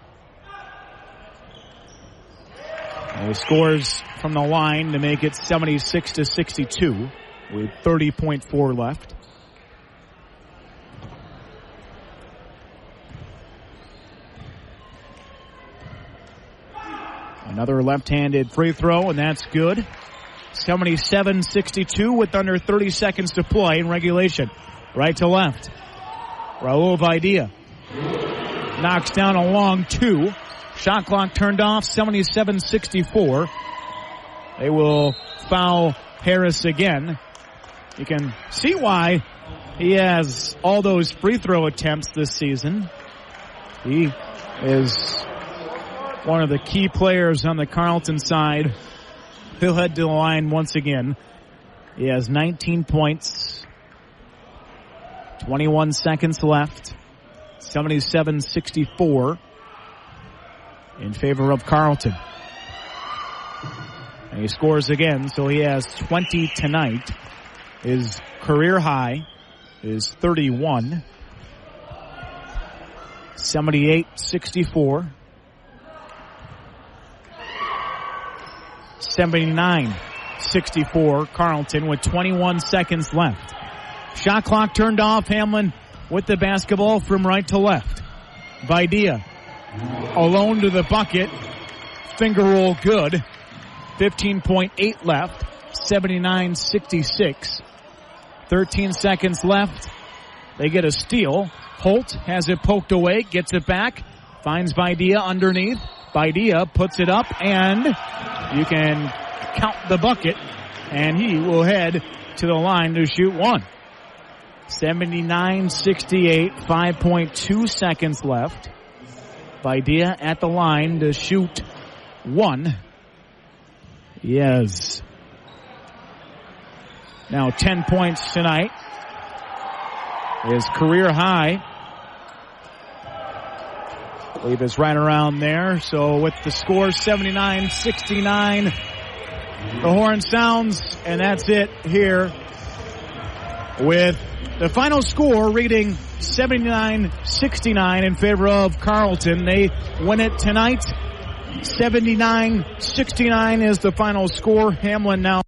And he scores from the line to make it 76-62 with 30.4 left. Another left-handed free throw, and that's good. 77-62 with under 30 seconds to play in regulation. Right to left. Raul Vidia knocks down a long two. Shot clock turned off, 77-64. They will foul Harris again. You can see why he has all those free throw attempts this season. He is one of the key players on the Carleton side. He'll head to the line once again. He has 19 points. 21 seconds left. 77-64 in favor of Carleton. And he scores again, so he has 20 tonight. His career high is 31. 78-64. 79-64 Carleton with 21 seconds left. Shot clock turned off. Hamlin with the basketball from right to left. Vidia alone to the bucket. Finger roll good. 15.8 left. 79-66. 13 seconds left. They get a steal. Holt has it poked away. Gets it back. Finds Vidia underneath. Vidia puts it up, and you can count the bucket. And he will head to the line to shoot one. 79-68, 5.2 seconds left. Vidia at the line to shoot one. Yes. Now 10 points tonight. His career high. I believe it's right around there. So with the score 79-69, the horn sounds, and that's it here with the final score reading 79-69 in favor of Carleton. They win it tonight. 79-69 is the final score. Hamlin now